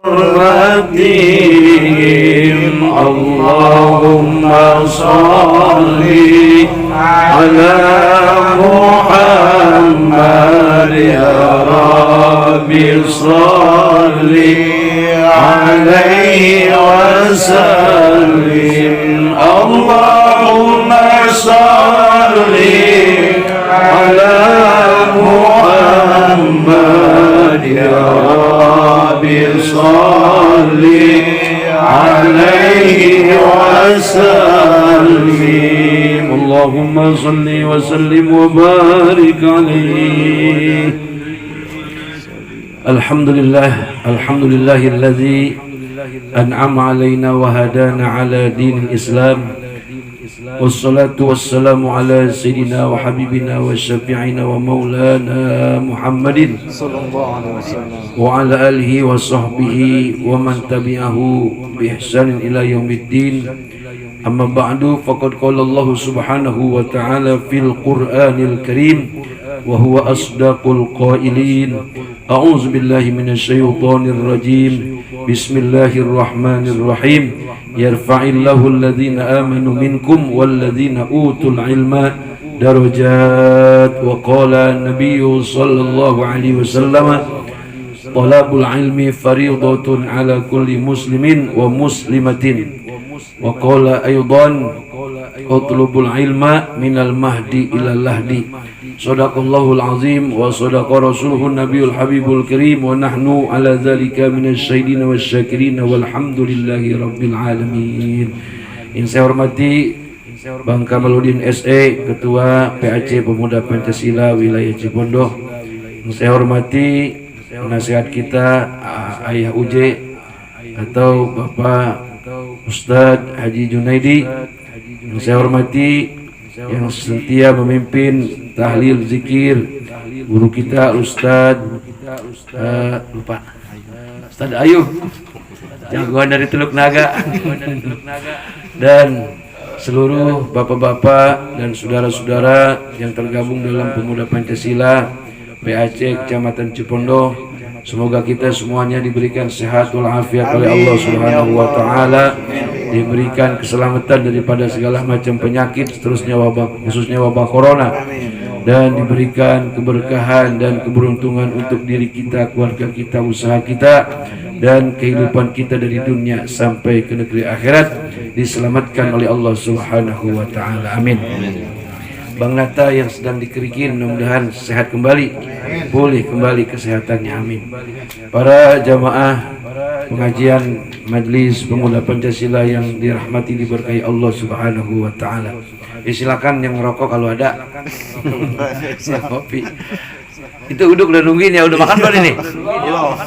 رحمتهم اللهم صل على محمد يا رب صل عليه وسلم اللهم صل على محمد يا رب صل عليه وسلم اللهم صل وسلم وبارك عليه الحمد لله الذي أنعم علينا وهدانا على دين الإسلام والصلاة والسلام على سيدنا وحبيبنا وشفيعنا ومولانا محمد وعلى آله وصحبه ومن تبعه بإحسان إلى يوم الدين أما بعد فقد قال الله سبحانه وتعالى في القرآن الكريم وهو أصدق القائلين أعوذ بالله من الشيطان الرجيم بسم الله الرحمن الرحيم يرفع الله الذين آمنوا منكم والذين أوتوا العلم درجات وقال النبي صلى الله عليه وسلم طلب العلم فريضة على كل مسلم ومسلمة وقال أيضا اطلب العلم من المهدي إلى اللهدي صدق الله العظيم وصدق رسوله النبي الحبيب الكريم ونحن على ذلك من الشاهدين والشاكرين والحمد لله رب العالمين. Yang saya hormati Bang Kamaludin SE, Ketua PAC Pemuda Pancasila Wilayah Cipondoh. Yang saya hormati penasihat kita Ayah Uje atau Bapak Ustadz Haji Junaidi. Yang saya hormati yang setia memimpin tahlil zikir guru kita Ustadz Ustadz Ayub jagoan dari Teluk Naga dan seluruh bapak-bapak dan saudara-saudara yang tergabung dalam Pemuda Pancasila PAC Kecamatan Cipondoh. Semoga kita semuanya diberikan sehat walafiat oleh Allah Subhanahu wa taala, diberikan keselamatan daripada segala macam penyakit, seterusnya wabah, khususnya wabah corona, dan diberikan keberkahan dan keberuntungan untuk diri kita, keluarga kita, usaha kita, dan kehidupan kita dari dunia sampai ke negeri akhirat diselamatkan oleh Allah Subhanahu wa taala. Amin. Bang Nata yang sedang dikerikin mudah-mudahan sehat kembali, pulih kembali kesehatannya, amin. Para jamaah pengajian Majelis Pemuda Pancasila yang dirahmati diberkahi Allah Subhanahu wa taala. Silakan yang ngerokok kalau ada. Kopi. Itu uduk udah nungguin ya, udah makan belum ini?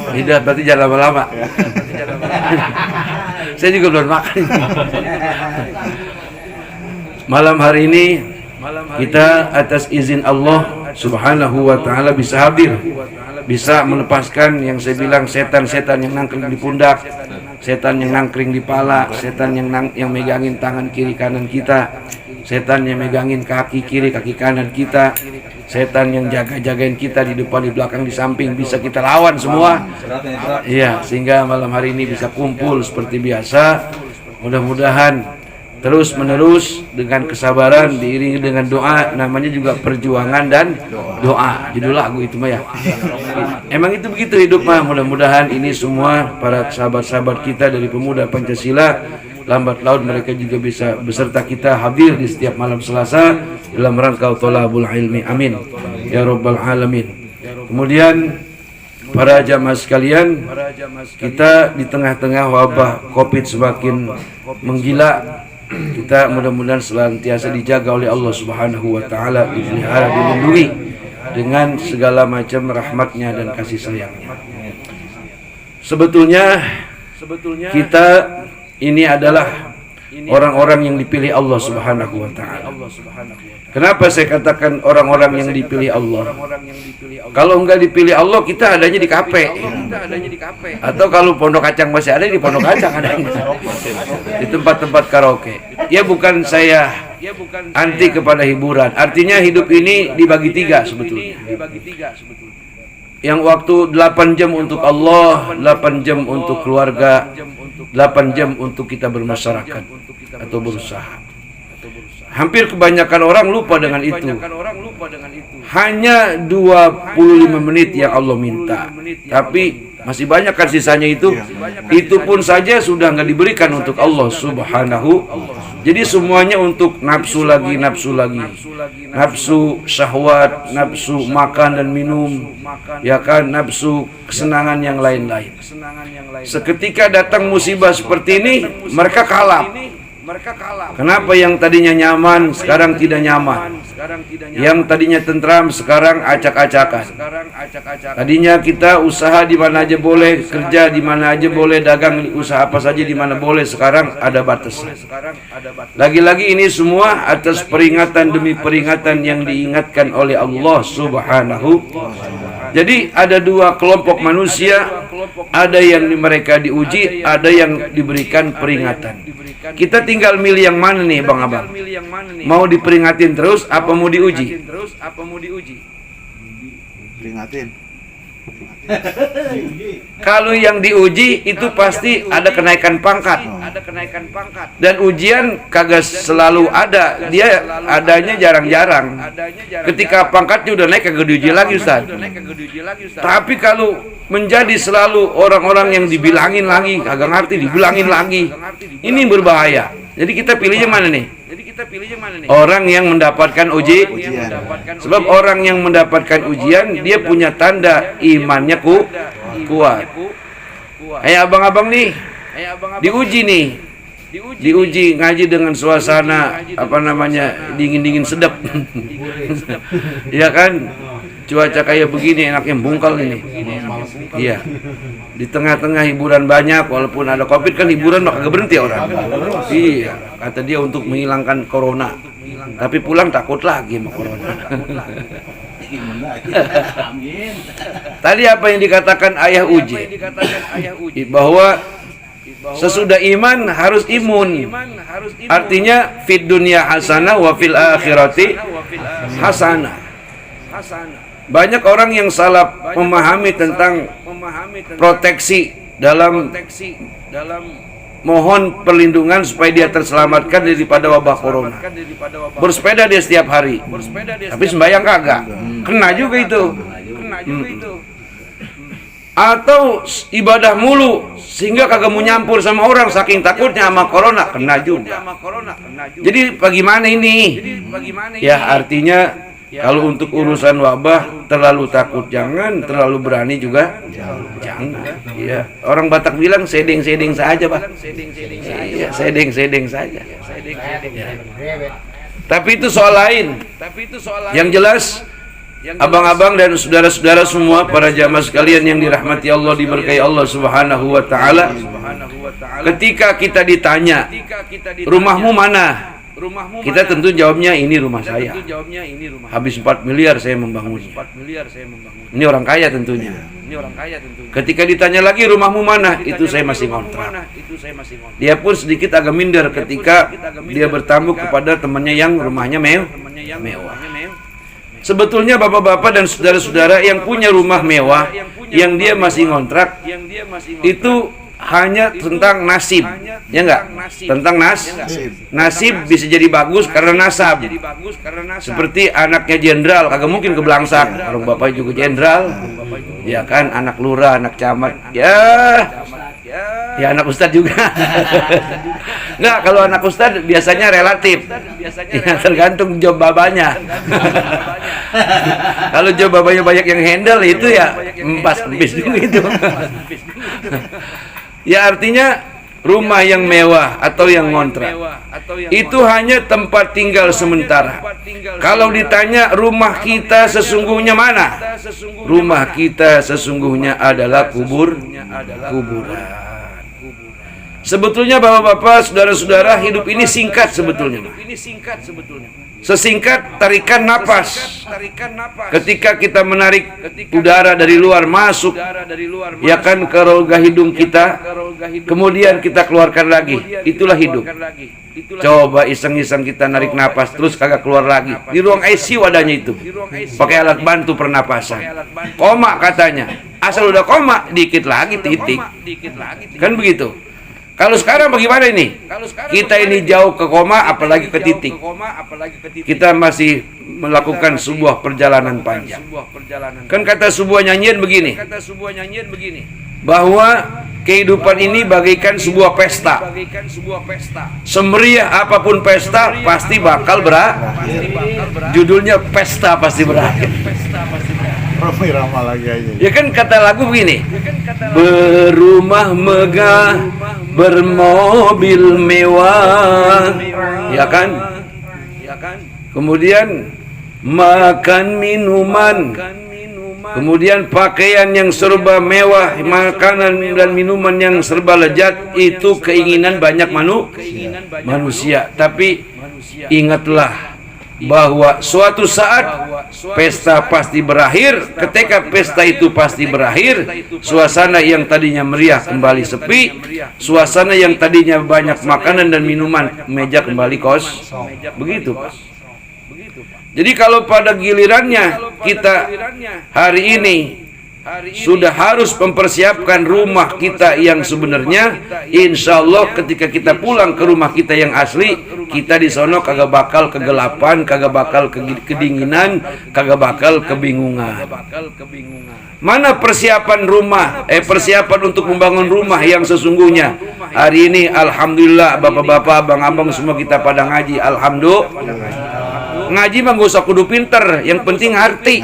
Tidak, berarti jangan lama-lama. Saya juga belum makan. Malam hari ini kita atas izin Allah Subhanahu wa taala bisa hadir, bisa melepaskan yang saya bilang setan-setan yang nangkring di pundak, setan yang nangkring di pala, setan yang megangin tangan kiri kanan kita, setan yang megangin kaki kiri kaki kanan kita, setan yang jaga-jagain kita di depan, di belakang, di samping, bisa kita lawan semua. Iya, sehingga malam hari ini bisa kumpul seperti biasa. Mudah-mudahan terus menerus dengan kesabaran diiringi dengan doa, namanya juga perjuangan dan doa. Judul lagu itu mah ya. Emang itu begitu hidup mah. Mudah-mudahan ini semua para sahabat-sahabat kita dari Pemuda Pancasila lambat laun mereka juga bisa beserta kita hadir di setiap malam Selasa dalam rangka thalabul ilmi. Amin ya rabbal alamin. Kemudian para jamaah sekalian, kita di tengah-tengah wabah Covid semakin menggila, kita mudah-mudahan senantiasa dijaga oleh Allah Subhanahu wa taala, dipelihara, dilindungi dengan segala macam rahmatnya dan kasih sayangnya. Sebetulnya kita ini adalah orang-orang yang dipilih Allah Subhanahu wa taala. Kenapa saya katakan orang-orang yang dipilih Allah? Kalau enggak dipilih Allah, kita adanya di kafe. Atau kalau pondok kacang masih ada, di pondok kacang ada. Di tempat-tempat karaoke. Ya bukan saya anti kepada hiburan. Artinya hidup ini dibagi tiga sebetulnya. yang waktu 8 jam untuk Allah, 8 jam untuk keluarga, 8 jam untuk kita bermasyarakat atau berusaha. Hampir kebanyakan orang lupa dengan itu. Hanya 25 menit yang Allah minta. Tapi masih banyak kan sisanya itu. Itu pun saja sudah nggak diberikan untuk Allah Subhanahu. Jadi semuanya untuk nafsu lagi, nafsu lagi. Nafsu syahwat, nafsu makan dan minum. Ya kan, nafsu kesenangan yang lain-lain. Seketika datang musibah seperti ini, mereka kalah. Kenapa yang tadinya nyaman sekarang tidak nyaman? Yang tadinya tentram sekarang acak-acakan. Tadinya kita usaha di mana aja boleh, kerja di mana aja boleh, dagang usaha apa saja di mana boleh, sekarang ada batasan. Lagi-lagi ini semua atas peringatan demi peringatan yang diingatkan oleh Allah Subhanahu. Jadi ada dua kelompok manusia, ada yang mereka diuji, ada yang diberikan peringatan. Kita tinggal milih yang mana nih Bang Abang? Mau diperingatin terus apa mau diuji? Peringatin. Kalau yang diuji itu pasti ada kenaikan pangkat. Dan ujian kagak selalu ada. Dia adanya jarang-jarang. Ketika pangkatnya udah naik kagak diuji lagi Ustaz. Tapi kalau menjadi selalu orang-orang yang dibilangin lagi, kagak ngerti dibilangin lagi. Ini berbahaya. Jadi kita pilihnya mana nih? Orang yang mendapatkan ujian. Sebab orang yang mendapatkan ujian dia punya tanda imannya kuat. Abang-abang nih diuji nih. Diuji ngaji dengan suasana dingin-dingin sedap. Ya kan? Cuaca kayak begini enaknya bungkal ini. Iya. Di tengah-tengah hiburan banyak, walaupun ada Covid kan hiburan maka gak berhenti orang. Iya, kata dia untuk menghilangkan corona. Tapi pulang takut lagi sama corona. Tadi apa yang dikatakan ayah Uji? Bahwa sesudah iman harus imun. Artinya fid dunya hasanah wa fil akhirati hasanah. Banyak orang yang salah memahami tentang proteksi dalam mohon perlindungan supaya dia terselamatkan daripada wabah corona. Bersepeda dia setiap hari, tapi sembahyang kagak. Kena juga itu. Atau ibadah mulu sehingga kagak mau nyampur sama orang saking takutnya sama corona, kena juga. Jadi bagaimana ini? Ya artinya kalau untuk urusan wabah terlalu takut jangan, terlalu berani juga jangan. Ya, orang Batak bilang sedeng-sedeng saja, Pak. Iya, sedeng-sedeng saja. Ya. Tapi itu soal lain. Yang jelas abang-abang dan saudara-saudara semua para jamaah sekalian yang dirahmati Allah, diberkahi Allah Subhanahu wa taala. Ketika kita ditanya, rumahmu mana? Kita tentu jawabnya ini rumah saya. Habis 4 miliar saya membangunnya. Ini orang kaya tentunya. Ketika ditanya lagi rumahmu mana? Itu saya masih ngontrak. Dia pun sedikit agak minder ketika dia bertamu kepada temannya yang rumahnya mewah. Sebetulnya bapak-bapak dan saudara-saudara yang punya rumah mewah yang dia masih ngontrak itu hanya tentang nasib, ya enggak? Tentang nasib bisa jadi bagus karena nasab. Seperti anaknya jenderal, kagak mungkin kebelangsang. Orang bapaknya juga jenderal, ya kan? Anak lurah, anak camat, ya anak ustadz juga. Enggak, kalau anak ustadz biasanya relatif, ya, tergantung job babanya. Kalau job babanya banyak yang handle itu ya empis juga itu. Ya artinya rumah yang mewah atau yang ngontrak itu hanya tempat tinggal sementara. Kalau ditanya rumah kita sesungguhnya mana? Rumah kita sesungguhnya adalah kuburan. Sebetulnya bapak-bapak, saudara-saudara, hidup ini singkat sebetulnya. Sesingkat tarikan napas. Ketika kita menarik udara dari luar masuk, ya kan, ke rongga hidung kita, kemudian kita keluarkan lagi. Itulah hidup. Coba iseng-iseng kita narik napas terus kagak keluar lagi. Di ruang ICU adanya itu. Pakai alat bantu pernapasan. Koma katanya. Asal udah koma, dikit lagi titik. Kan begitu. Kalau sekarang bagaimana ini? Kita ini jauh ke koma, apalagi ke titik. Kita masih melakukan sebuah perjalanan panjang. Kan kata sebuah nyanyian begini, bahwa kehidupan ini bagaikan sebuah pesta. Semeriah apapun pesta, pasti bakal berakhir. Judulnya pesta pasti berakhir. Ya kan kata lagu begini, berumah megah, bermobil mewah, ya kan? Kemudian makan minuman, kemudian pakaian yang serba mewah, makanan dan minuman yang serba lezat. Itu keinginan banyak manusia. Tapi ingatlah bahwa suatu saat pesta pasti berakhir. Ketika pesta itu pasti berakhir, suasana yang tadinya meriah kembali sepi, suasana yang tadinya banyak makanan dan minuman, meja kembali kosong. Begitu, Pak. Jadi kalau pada gilirannya kita hari ini sudah harus mempersiapkan rumah kita yang sebenarnya, insya Allah ketika kita pulang ke rumah kita yang asli, kita di sono kagak bakal kegelapan, kagak bakal kedinginan, kagak bakal kebingungan. Mana persiapan rumah, persiapan untuk membangun rumah yang sesungguhnya? Hari ini alhamdulillah bapak-bapak, abang-abang semua kita pada ngaji, alhamdulillah. Ngaji mah gak usah kudu pinter, yang penting arti.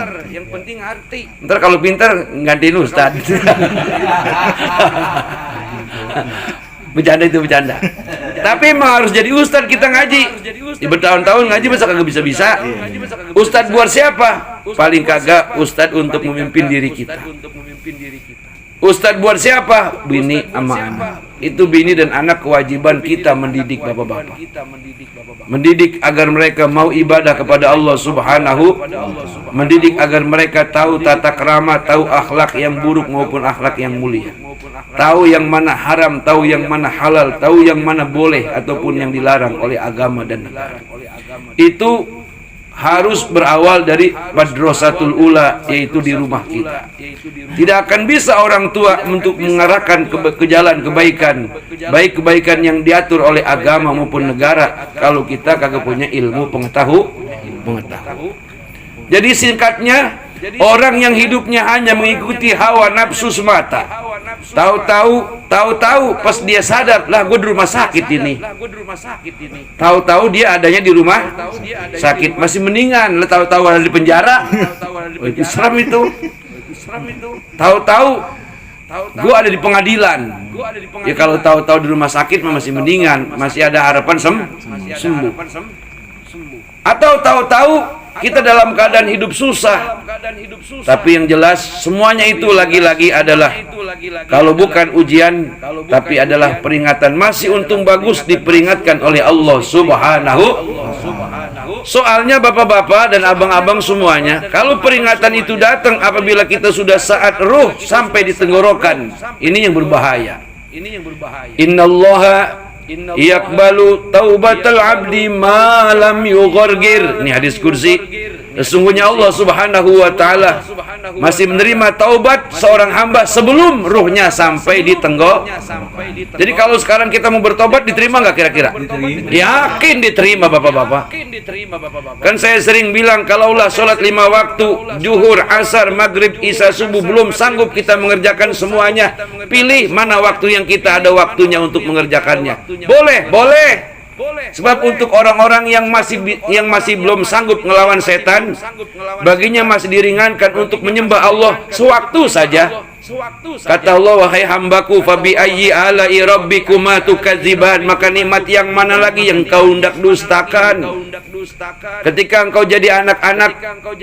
Ntar kalau pinter gantiin ustad. Bercanda itu bercanda. Tapi emang harus jadi ustad kita ngaji. Bertahun-tahun ngaji masa kagak bisa-bisa. Ustad buat siapa? Paling kagak ustad untuk memimpin diri kita. Ustadz buat siapa? Bini sama anak. Itu bini dan anak kewajiban kita mendidik bapak-bapak. Mendidik agar mereka mau ibadah kepada Allah Subhanahu. Mendidik agar mereka tahu tata krama, tahu akhlak yang buruk maupun akhlak yang mulia. Tahu yang mana haram, tahu yang mana halal, tahu yang mana boleh ataupun yang dilarang oleh agama dan negara. Itu harus berawal dari madrasatul ula, yaitu di rumah kita. Tidak akan bisa orang tua untuk mengarahkan ke jalan kebaikan, baik kebaikan yang diatur oleh agama maupun negara, kalau kita kagak punya ilmu pengetahuan. Jadi singkatnya, orang yang hidupnya hanya mengikuti hawa nafsu semata, tahu-tahu pas dia sadar, lah gue di rumah sakit ini. Tahu-tahu dia adanya di rumah sakit, masih mendingan lah tahu-tahu ada di penjara. Itu seram itu. Tahu-tahu gue ada di pengadilan. Ya kalau tahu-tahu di rumah sakit masih mendingan, masih ada harapan sembuh. Atau tahu-tahu kita dalam keadaan hidup susah. Tapi yang jelas semuanya itu lagi-lagi adalah, kalau bukan ujian, tapi adalah peringatan. Masih untung bagus diperingatkan oleh Allah Subhanahu. Soalnya bapak-bapak dan abang-abang semuanya, kalau peringatan itu datang apabila kita sudah saat ruh sampai di tenggorokan, ini yang berbahaya. Innallaha yaqbalu taubatal abdi ma lam yughargir. Ini hadis kursi. Sesungguhnya Allah Subhanahu wa taala masih menerima taubat seorang hamba sebelum ruhnya sampai di tenggorokan. Jadi kalau sekarang kita mau bertobat, diterima nggak kira-kira? Yakin diterima bapak-bapak. Kan saya sering bilang, kalaulah sholat 5 waktu, zuhur, asar, maghrib, isya, subuh, belum sanggup kita mengerjakan semuanya, pilih mana waktu yang kita ada waktunya untuk mengerjakannya. Boleh. Sebab untuk orang-orang yang masih belum sanggup ngelawan setan, baginya masih diringankan untuk menyembah Allah sewaktu saja. Kata Allah, wahai hambaku, fabi ayyi ala'i rabbikuma tukadziban, maka nikmat yang mana lagi yang kau hendak dustakan? Ketika engkau jadi anak-anak,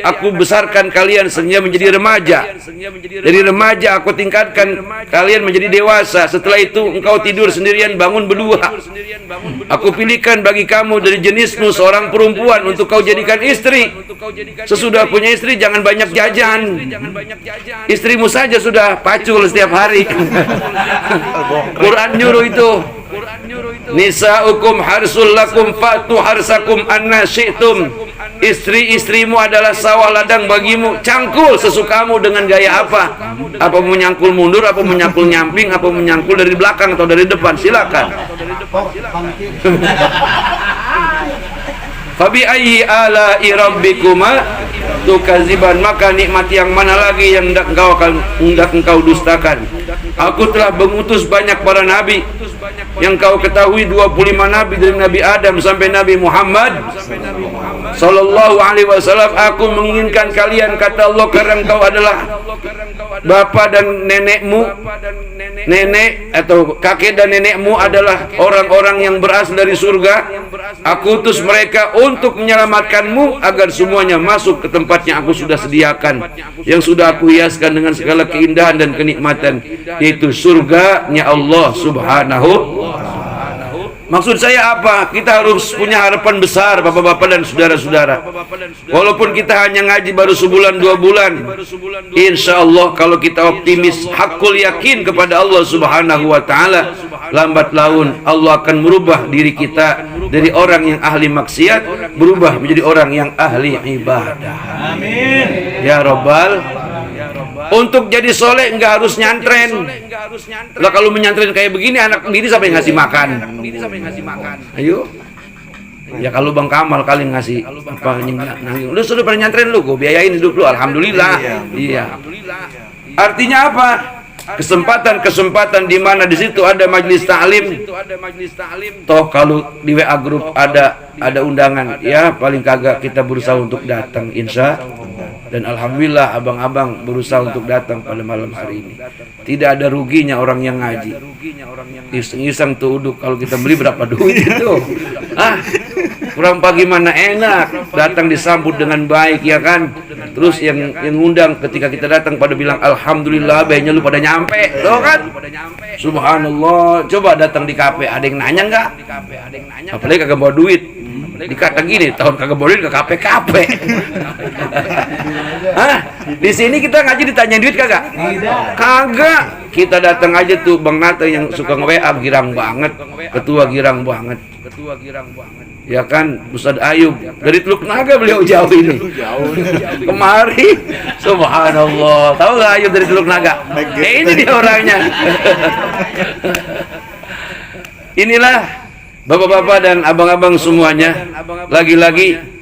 aku besarkan kalian sehingga menjadi remaja. Dari remaja aku tingkatkan kalian menjadi dewasa. Setelah itu engkau tidur sendirian, bangun berdua. Aku pilihkan bagi kamu dari jenismu seorang perempuan untuk kau jadikan istri. Sesudah punya istri jangan banyak jajan. Istrimu saja sudah pacul setiap hari. Quran nyuruh itu. Nisa'ukum harsul lakum fatu harsakum anna syi'tum. Istri-istrimu adalah sawah ladang bagimu. Cangkul sesukamu dengan gaya apa? Apa menyangkul mundur, apa menyangkul nyamping, apa menyangkul dari belakang atau dari depan, silakan. Fabi ayyi ala'i rabbikuma tukadziban, maka nikmat yang mana lagi yang hendak engkau dustakan? Aku telah mengutus banyak para nabi. Yang kau ketahui 25 nabi dari Nabi Adam sampai Nabi Muhammad sallallahu alaihi wasallam. Aku menginginkan kalian, kata Allah, karena engkau adalah bapak dan nenekmu, nenek atau kakek dan nenekmu adalah orang-orang yang berasal dari surga. Aku utus mereka untuk menyelamatkanmu agar semuanya masuk ke tempatnya aku sudah sediakan, yang sudah aku hiaskan dengan segala keindahan dan kenikmatan, yaitu surganya Allah Subhanahu. Maksud saya apa? Kita harus punya harapan besar, bapak-bapak dan saudara-saudara. Walaupun kita hanya ngaji baru sebulan 2 bulan, insya Allah kalau kita optimis, hakul yakin kepada Allah Subhanahu wa ta'ala, lambat laun Allah akan merubah diri kita dari orang yang ahli maksiat berubah menjadi orang yang ahli ibadah. Amin ya Rabbal. Untuk jadi soleh enggak harus nyantren. Lah kalau menyantren kayak begini, anak begini siapa yang ngasih makan? Ayo. Ya kalau Bang Kamal kali ngasih apa nanging. Lu sudah pernah nyantren lu, gua biayain hidup lu, alhamdulillah. Iya. Artinya apa? Kesempatan-kesempatan di mana di situ ada majelis ta'lim. Toh kalau di WA grup ada undangan, ya paling kagak kita berusaha untuk datang, insya. Dan alhamdulillah abang-abang berusaha untuk datang pada malam hari ini. Tidak ada ruginya orang yang ngaji. Iseng-iseng tuh uduk, kalau kita beli berapa duit itu? Kurang pagi mana enak, datang disambut dengan baik, ya kan? Terus yang ngundang ketika kita datang pada bilang alhamdulillah, bayarnya lu pada nyampe, loh kan? Subhanallah. Coba datang di kafe, ada yang nanya nggak? Apalagi kagak bawa duit. Dikata gini, tahun kagak bawa duit ke kafe. Di sini kita ngaji ditanya duit kagak? Kagak. Kita datang aja tuh Bang Nata yang suka nge-WA, girang banget, ketua girang banget. Ya kan, Ustaz Ayub dari Teluk Naga, beliau jauh ini. Kemari, subhanallah. Tahu nggak Ayub dari Teluk Naga? Ini dia orangnya. Inilah bapak-bapak dan abang-abang semuanya. Lagi-lagi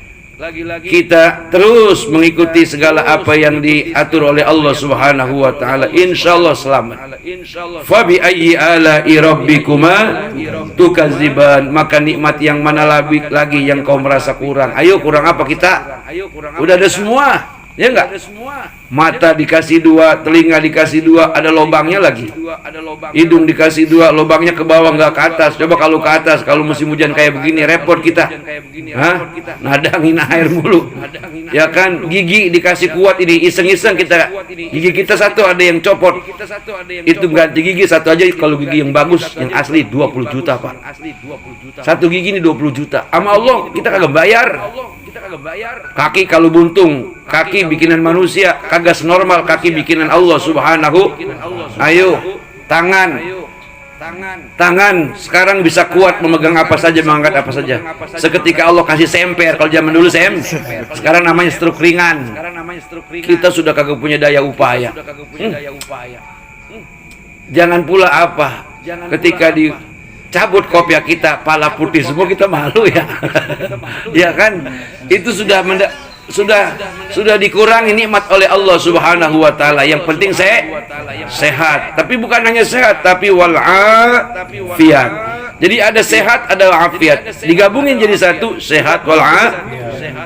kita terus mengikuti segala apa yang diatur oleh Allah Subhanahu wa ta'ala, insyaallah selamat. Fa bi ayyi ala'i rabbikuma tukadziban, maka nikmat yang mana lagi yang kau merasa kurang? Ayo, kurang apa kita? Udah ada semua, ya enggak? Mata dikasih 2, telinga dikasih 2, ada lubangnya lagi. Hidung dikasih 2, lubangnya ke bawah nggak ke atas. Coba kalau ke atas, kalau musim hujan kayak begini, repot kita. Nadangin air mulu. Ya kan, gigi dikasih kuat ini, iseng-iseng kita. Gigi kita satu ada yang copot. Itu ganti gigi satu aja, kalau gigi yang bagus, yang asli 20 juta, Pak. Satu gigi ini 20 juta. Sama Allah kita kagak bayar. Kaki kalau buntung, kaki bikinan manusia, kagak normal, kaki bikinan Allah Subhanahu. Ayo, tangan sekarang bisa kuat memegang apa saja, mengangkat apa saja. Seketika Allah kasih semper, kalau zaman dulu sekarang namanya stroke ringan. Kita sudah kagak punya daya upaya. Jangan pula apa, ketika cabut kopiah kita, pala putih semua, kita malu ya. Ya kan, itu sudah dikurangi nikmat oleh Allah Subhanahu wa ta'ala. Yang penting sehat. Tapi bukan hanya sehat, tapi wal'afiyat. Jadi ada sehat, ada afiat. Digabungin jadi satu, sehat wal afiat.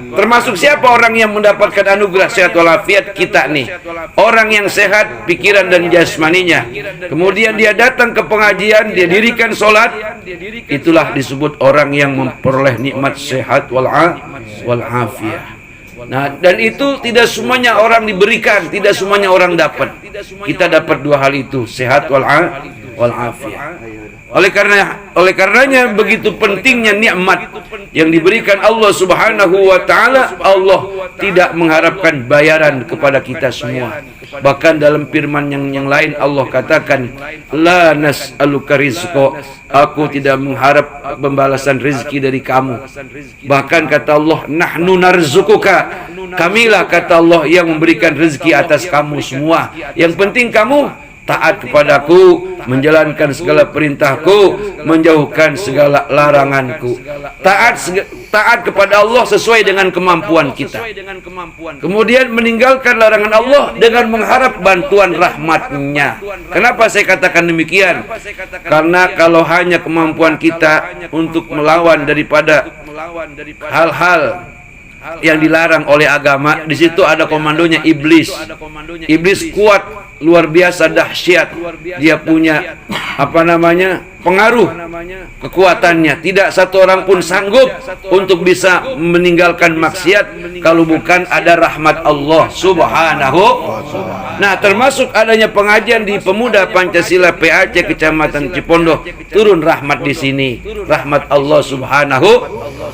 Termasuk siapa orang yang mendapatkan anugerah sehat wal afiat? Kita nih. Orang yang sehat pikiran dan jasmaninya. Kemudian dia datang ke pengajian, dia dirikan sholat. Itulah disebut orang yang memperoleh nikmat sehat wal afiat. Nah, dan itu tidak semuanya orang diberikan, tidak semuanya orang dapat. Kita dapat dua hal itu, sehat wal afiat. Oleh karenanya begitu pentingnya nikmat yang diberikan Allah Subhanahu wa taala. Allah tidak mengharapkan bayaran kepada kita semua. Bahkan dalam firman yang lain Allah katakan, la nas'aluka rizqa, aku tidak mengharap pembalasan rezeki dari kamu. Bahkan kata Allah, nahnu narzukuka, kamilah kata Allah yang memberikan rezeki atas kamu semua. Yang penting kamu taat kepadaku, menjalankan segala perintahku, menjauhkan segala laranganku. Taat kepada Allah sesuai dengan kemampuan kita. Kemudian meninggalkan larangan Allah dengan mengharap bantuan rahmat-Nya. Kenapa saya katakan demikian? Karena kalau hanya kemampuan kita untuk melawan daripada hal-hal yang dilarang oleh agama, di situ ada komandonya iblis. Iblis kuat, luar biasa dahsyat. Dia punya pengaruh kekuatannya. Tidak satu orang pun sanggup untuk bisa meninggalkan maksiat kalau bukan ada rahmat Allah Subhanahu. Nah, termasuk adanya pengajian di Pemuda Pancasila PAC Kecamatan Cipondoh, turun rahmat di sini. Rahmat Allah Subhanahu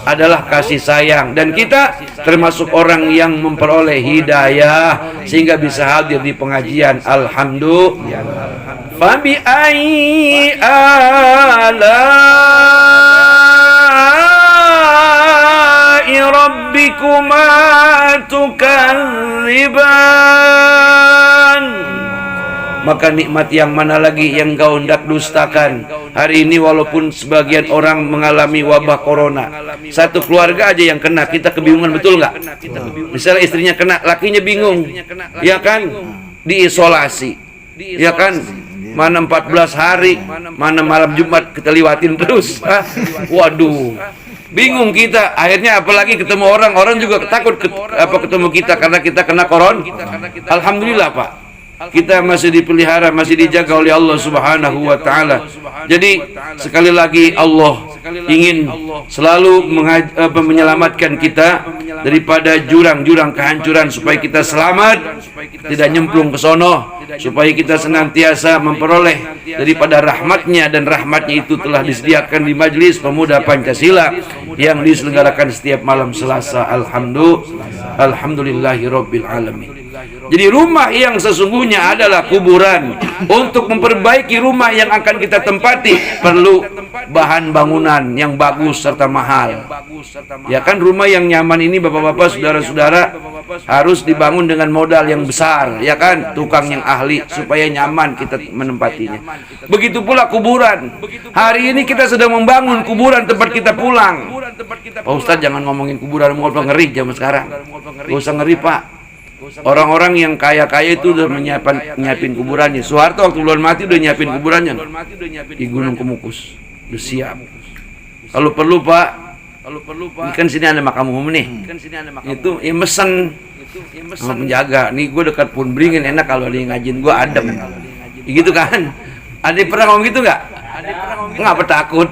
adalah kasih sayang, dan kita termasuk orang yang memperoleh hidayah sehingga bisa hadir di pengajian. Alhamdulillah. Fabi ayyi ala'i rabbikuma tukadziban. Maka nikmat yang mana lagi yang kau hendak dustakan? Hari ini walaupun sebagian orang mengalami wabah corona, satu keluarga aja yang kena, kita kebingungan, betul nggak? Misalnya istrinya kena, lakinya bingung, ya kan? Diisolasi, ya kan? Mana 14 hari, mana malam Jumat kita lewatin terus. Waduh, bingung kita. Akhirnya apalagi ketemu orang juga takut ketemu kita karena kita kena corona. Alhamdulillah Pak, kita masih dipelihara, masih dijaga oleh Allah Subhanahu wa taala. Jadi sekali lagi Allah ingin selalu menyelamatkan kita daripada jurang-jurang kehancuran, supaya kita selamat, tidak nyemplung ke sono, supaya kita senantiasa memperoleh daripada rahmatnya, dan rahmatnya itu telah disediakan di Majelis Pemuda Pancasila yang diselenggarakan setiap malam Selasa. Alhamdulillahirabbil alamin. Jadi rumah yang sesungguhnya adalah kuburan. Untuk memperbaiki rumah yang akan kita tempati perlu bahan bangunan yang bagus serta mahal. Ya kan, rumah yang nyaman ini Bapak-bapak, saudara-saudara, harus dibangun dengan modal yang besar, ya kan? Tukang yang ahli supaya nyaman kita menempatinya. Begitu pula kuburan. Hari ini kita sedang membangun kuburan tempat kita pulang. Pak Ustadz jangan ngomongin kuburan, mau ngeri zaman sekarang. Gak usah ngeri Pak. Orang-orang yang kaya-kaya itu udah nyiapin kuburannya. Soeharto waktu belum mati udah nyiapin kuburannya di Gunung Kemukus, udah siap. Kalau perlu Pak, ini kan sini ada makam umum nih. Itu ya mesen sama penjaga. Nih gue dekat Pun Beringin, enak kalau ada yang ngajin gue adem. Gitu kan? Ada yang pernah ngomong gitu nggak? Ngapa takut?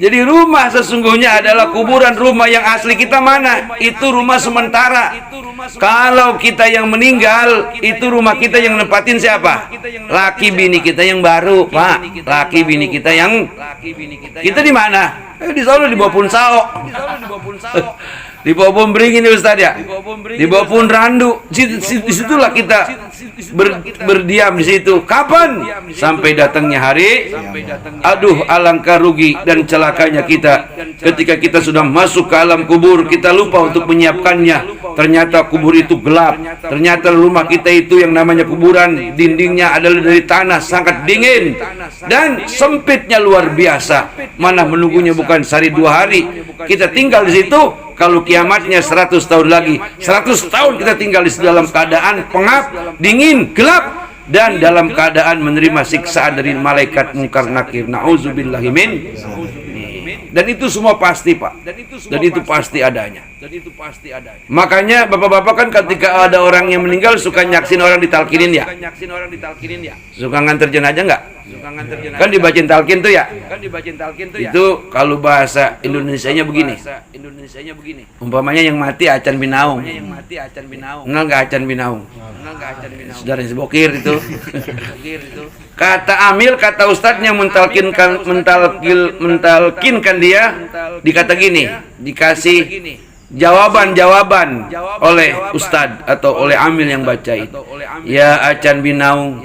Jadi rumah sesungguhnya adalah kuburan. Rumah yang asli kita mana? Itu rumah sementara. Kalau kita yang meninggal, itu rumah kita yang nempatin siapa? Laki bini kita yang baru, Pak. Laki bini kita yang kita di mana? Di sana, di bawah Punsao. Di bawah Pun Beringin ya Ustaz ya. Di bawah Pun Randu. Disitulah kita berdiam di situ. Kapan? Sampai datangnya hari. Aduh, alangkah rugi dan celakanya kita ketika kita sudah masuk ke alam kubur, kita lupa untuk menyiapkannya. Ternyata kubur itu gelap. Ternyata rumah kita itu yang namanya kuburan, dindingnya adalah dari tanah, sangat dingin dan sempitnya luar biasa. Mana menunggunya bukan sehari 2 hari. Kita tinggal di situ. Kalau kiamatnya 100 tahun lagi, 100 tahun kita tinggal di dalam keadaan pengap, dingin, gelap, dan dalam keadaan menerima siksaan dari malaikat mungkar nakir. Nauzubillahi min. Dan itu semua pasti, Pak. Dan itu pasti adanya. Makanya bapak-bapak kan ketika ada orang yang meninggal suka nyaksin orang ditalkinin ya. Suka nganter jenazah enggak? Kan dibacain talkin tuh ya. Itu kalau bahasa Indonesianya begini. Umpamanya yang mati Acan Binaung. Kenal nggak Acan Binaung? Saudara sebokir itu. Kata Amil, kata Ustadznya mentalkinkan dia, dikata gini, dikasih jawaban-jawaban oleh Ustadz atau oleh Amil yang baca itu. Ya Acan Binaung,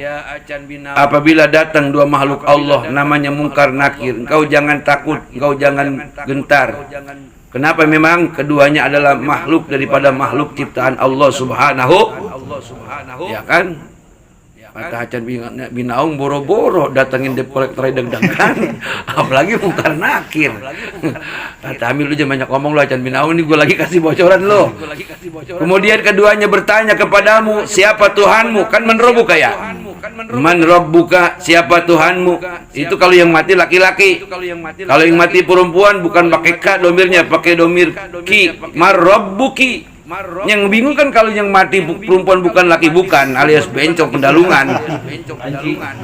apabila datang dua makhluk Allah namanya Mungkar Nakir, engkau jangan takut, engkau jangan gentar. Kenapa? Memang keduanya adalah makhluk daripada makhluk ciptaan Allah Subhanahu, ya kan? Kata Acan Binaung, boro-boro datengin Debt Collector deg-degan, apalagi Mungkar Nakir. Kata Amil, lu jangan banyak ngomong lu Acan Binaung, ini gue lagi kasih bocoran lo. Kemudian keduanya bertanya kepadamu, siapa Tuhanmu? Kan menrobuka ya? Menrobuka, siapa Tuhanmu? Itu kalau yang mati laki-laki. Kalau yang mati perempuan bukan pakai K domirnya, pakai domir Ki. Marrobuki. Yang bingung kan kalau yang mati perempuan bukan laki bukan, alias bencong pendalungan.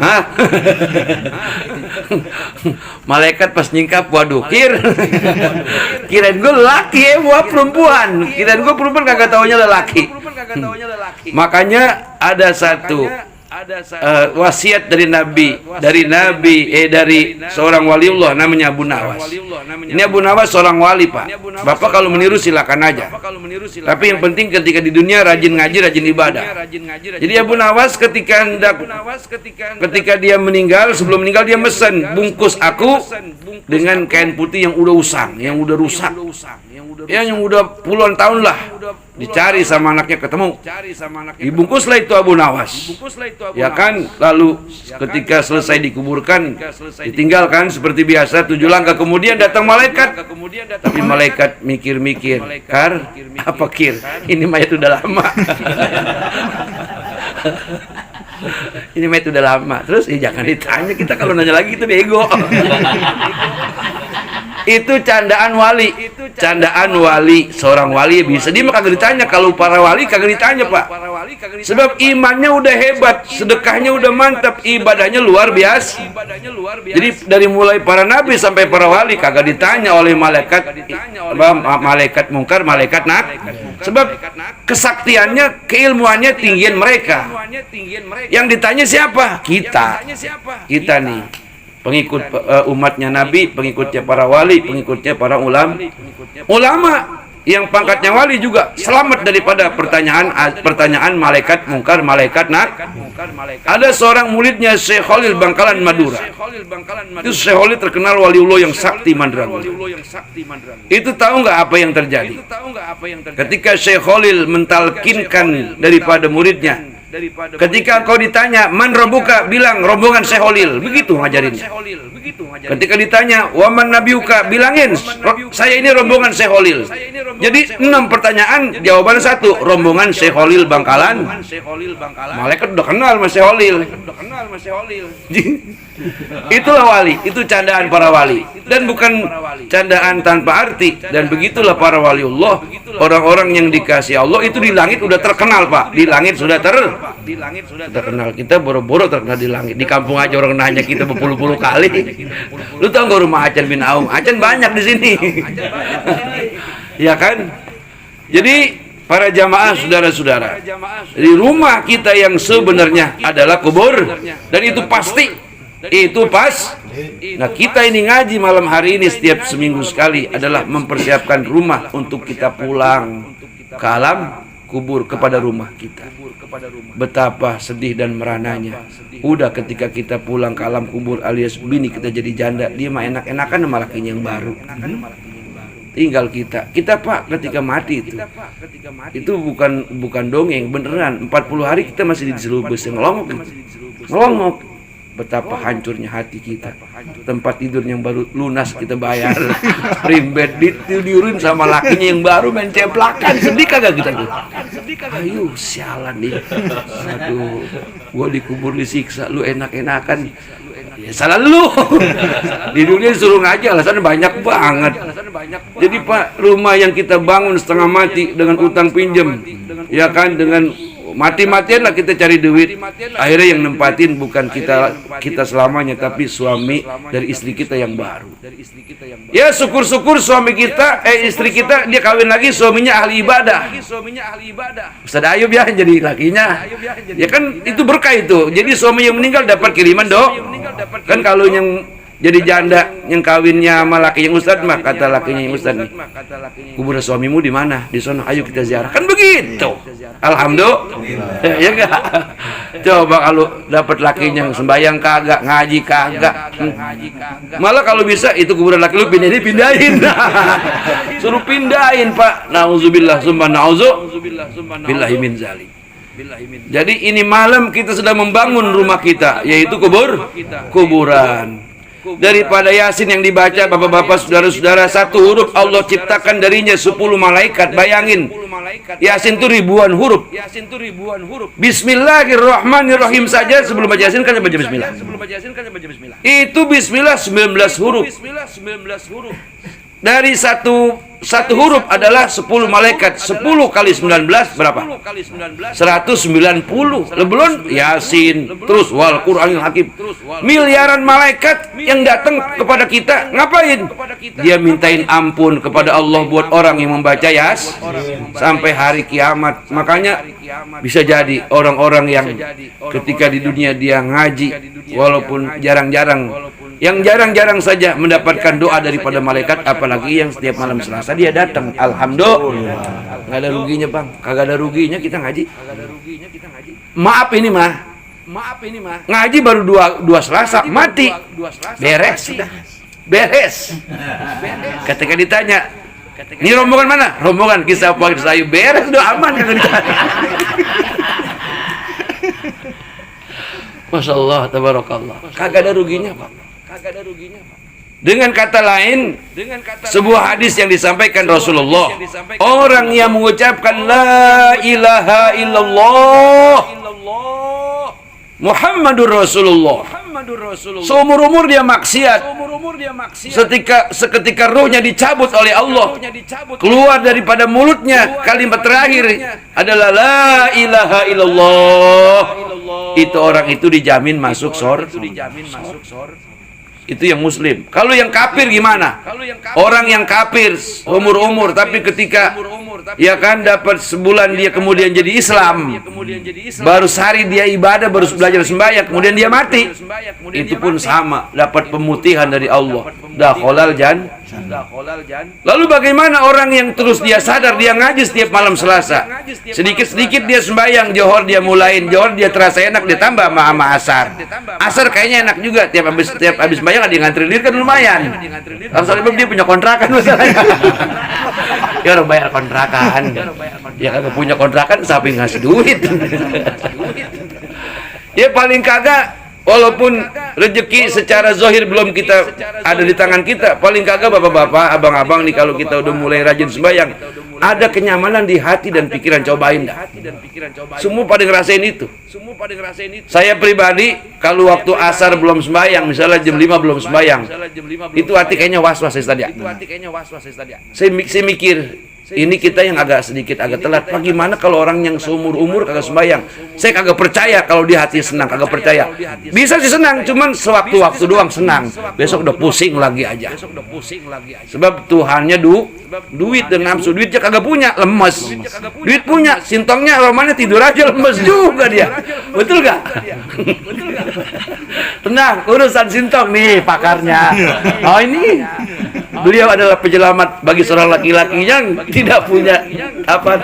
Hah? Malaikat pas nyingkap, waduh, kirain gue laki ya, buat perempuan. Kirain gue perempuan kagak taunya lelaki. Makanya ada satu wasiat dari seorang waliullah namanya Abu Nawas. Ini Abu Nawas seorang wali, Pak. Bapak kalau meniru silakan aja. Tapi yang penting ketika di dunia rajin ngaji, rajin ibadah. Jadi Abu Nawas ketika ketika dia meninggal, sebelum meninggal dia mesen, bungkus aku dengan kain putih yang udah usang, yang udah rusak. Ya, yang udah puluhan tahun lah. Dicari sama anaknya ketemu. Dibungkuslah itu Abu Nawas. Ya kan, lalu ketika selesai dikuburkan, ditinggalkan seperti biasa, 7 langkah kemudian datang malaikat. Tapi malaikat mikir-mikir, apa Kir? Ini mayat udah lama. Ini mayat udah lama. Terus jangan ditanya, kita kalau nanya lagi itu bego. Itu candaan wali. Candaan wali. Seorang wali bisa, dia mah kagak ditanya. Kalau para wali kagak ditanya, Pak. Sebab imannya udah hebat, sedekahnya udah mantap, ibadahnya luar biasa. Jadi dari mulai para nabi sampai para wali kagak ditanya oleh malaikat mungkar, malaikat nak. Sebab kesaktiannya, keilmuannya tinggian mereka. Yang ditanya siapa? Kita nih, pengikut umatnya Nabi, pengikutnya para wali, pengikutnya para ulama yang pangkatnya wali juga selamat daripada pertanyaan malaikat mungkar, malaikat nak. Ada seorang muridnya Syekh Khalil Bangkalan Madura. Itu Syekh Khalil terkenal waliullah yang sakti mandraguna. Itu tahu nggak apa yang terjadi? Ketika Syekh Khalil mentalkinkan daripada muridnya, ketika kau ditanya man robuka, bilang rombongan Syekh Khalil. Begitu ngajarinnya. Ketika ditanya waman nabiuka, bilangin saya ini rombongan Syekh Khalil. Jadi 6 pertanyaan, jawaban 1, rombongan Syekh Khalil Bangkalan. Malaikat udah kenal sama Syekh Khalil. Itulah wali, itu candaan para wali, dan bukan candaan tanpa arti. Dan begitulah para waliullah, orang-orang yang dikasih Allah itu di langit udah terkenal, Pak. Di langit sudah terkenal. Kita boro-boro terkenal di langit. Di kampung aja orang nanya kita berpuluh-puluh kali. Lu tahu nggak rumah Acan Binaung? Acan banyak di sini. Ya kan? Jadi para jamaah, saudara-saudara, di rumah kita yang sebenarnya adalah kubur, dan itu pasti. Itu pas. Nah, kita ini ngaji malam hari ini setiap seminggu sekali adalah mempersiapkan rumah untuk kita pulang ke alam kubur, kepada rumah kita. Betapa sedih dan merananya. Udah ketika kita pulang ke alam kubur alias bini kita jadi janda, dia mah enak-enakan sama lakinya yang baru. Tinggal kita Pak ketika mati itu bukan dongeng, beneran. 40 hari kita masih di selubus ngelongok. betapa hancurnya hati kita. Tempat tidur yang baru lunas kita bayar, spring bed ditidurin sama lakinya yang baru, main ceplakan. Sedih kagak kita tuh? Ayo sialan nih. Aduh, gua dikubur disiksa, lu enak-enakan. Ya salah lu. Di dunia suruh ngaji alasan banyak banget. Jadi Pak, rumah yang kita bangun setengah mati dengan utang pinjam, ya kan, dengan mati-matian lah kita cari duit. Akhirnya yang nempatin bukan kita selamanya, tapi suami dari istri kita yang baru. Ya syukur-syukur suami kita, istri kita dia kawin lagi, suaminya ahli ibadah. Ustaz Ayub ya jadi lakinya. Ya kan itu berkah itu. Jadi suami yang meninggal dapat kiriman kan kalau yang jadi janda yang kawinnya sama laki yang ustad mah, kata lakinya yang ustad nih, kubur suamimu di mana? Di sana, ayo kita ziarah. Kan begitu. Alhamdulillah. Ya enggak? Coba kalau dapat lakinya yang sembahyang kagak, ngaji kagak. Malah kalau bisa itu kuburan laki lu pindahin. Suruh pindahin, Pak. Nauzubillah summa nauzubillahi min zalik. Jadi ini malam kita sedang membangun rumah kita, yaitu kuburan. Daripada Yasin yang dibaca bapak-bapak saudara-saudara, satu huruf Allah ciptakan darinya 10 malaikat. Bayangin, Yasin itu ribuan huruf. Bismillahirrahmanirrahim saja sebelum baca Yasin kan baca bismillah. Itu bismillah 19 huruf. Dari satu huruf adalah 10 malaikat. 10 kali 19 berapa? 190. Lebelon Yasin, terus wal Qur'anil Hakim. Miliaran malaikat yang datang kepada kita. Ngapain? Dia mintain ampun kepada Allah buat orang yang membaca sampai hari kiamat. Makanya bisa jadi orang-orang yang ketika di dunia dia ngaji, walaupun jarang-jarang, yang jarang-jarang saja mendapatkan doa daripada malaikat, apalagi yang setiap malam Selasa dia datang. Alhamdulillah. Nggak ada ruginya bang, kagak ada ruginya kita ngaji. Maaf ini mah, ngaji baru dua Selasa mati, beres. Ketika ditanya, ini rombongan mana? Rombongan kisah Pak Sayu, beres udah aman kagak ditanya. Masya Allah, tabarakallah. Kagak ada ruginya Pak. Dengan kata lain, sebuah hadis yang disampaikan Rasulullah, orang yang mengucapkan la ilaha illallah Muhammadur Rasulullah, seumur umur dia maksiat, seketika ruhnya dicabut oleh Allah, keluar daripada mulutnya kalimat terakhir adalah la ilaha illallah, itu orang itu dijamin masuk surga. Itu yang muslim. Kalau yang kafir gimana? Orang yang kafir umur-umur tapi ketika ya kan dapat sebulan dia kemudian jadi Islam, baru sehari dia ibadah, baru belajar sembahyang, kemudian dia mati, itu pun sama, dapat pemutihan dari Allah. Dakhalal jannah. Lalu bagaimana orang yang terus dia sadar dia ngaji setiap malam Selasa, sedikit-sedikit dia sembahyang, johor dia mulain, johor dia terasa enak, dia tambah sama asar kayaknya enak juga, tiap habis sembahyang ada yang ngantri diri kan lumayan. Langsung dia punya kontrakan masalahnya. Ya orang bayar kontrakan, ya kagak punya kontrakan siapa yang ngasih duit. Ya paling kagak, walaupun rezeki secara zahir belum kita ada di tangan kita, paling kagak bapak-bapak, abang-abang nih, kalau kita udah mulai rajin sembahyang, ada kenyamanan di hati dan pikiran. Cobain dah. Semua pada ngerasain itu. Saya pribadi kalau waktu asar belum sembahyang, misalnya jam 5 belum sembahyang, itu hati kayaknya was-was tadi. Saya mikir, ini kita yang agak telat. Bagaimana kalau orang yang seumur umur kagak sembahyang? Saya kagak percaya kalau dia hati senang, kagak percaya. Bisa sih senang, cuman sewaktu-waktu doang senang. Besok udah pusing lagi aja. Sebab Tuhannya duit dan nafsu, duitnya kagak punya, lemes. Duit punya, sintongnya romannya tidur aja lemes juga dia. Betul gak? Tenang, urusan sintong nih pakarnya. Oh ini beliau adalah penyelamat bagi seorang laki-laki yang tidak punya apa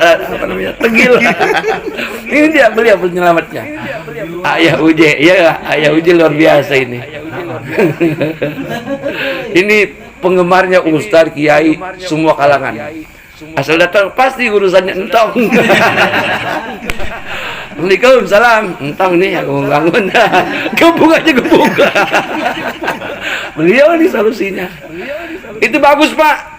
namanya tegil. Ini dia beliau penyelamatnya. Ayah Uje, ya Ayah Uje luar biasa ini. Ini penggemarnya Ustadz, Kiai, semua kalangan. Asal datang pasti urusannya entong. Assalamualaikum, salam. Entang nih aku mau bangun. Gebuk aja gebuk. Beliau nih solusinya. Itu bagus, Pak.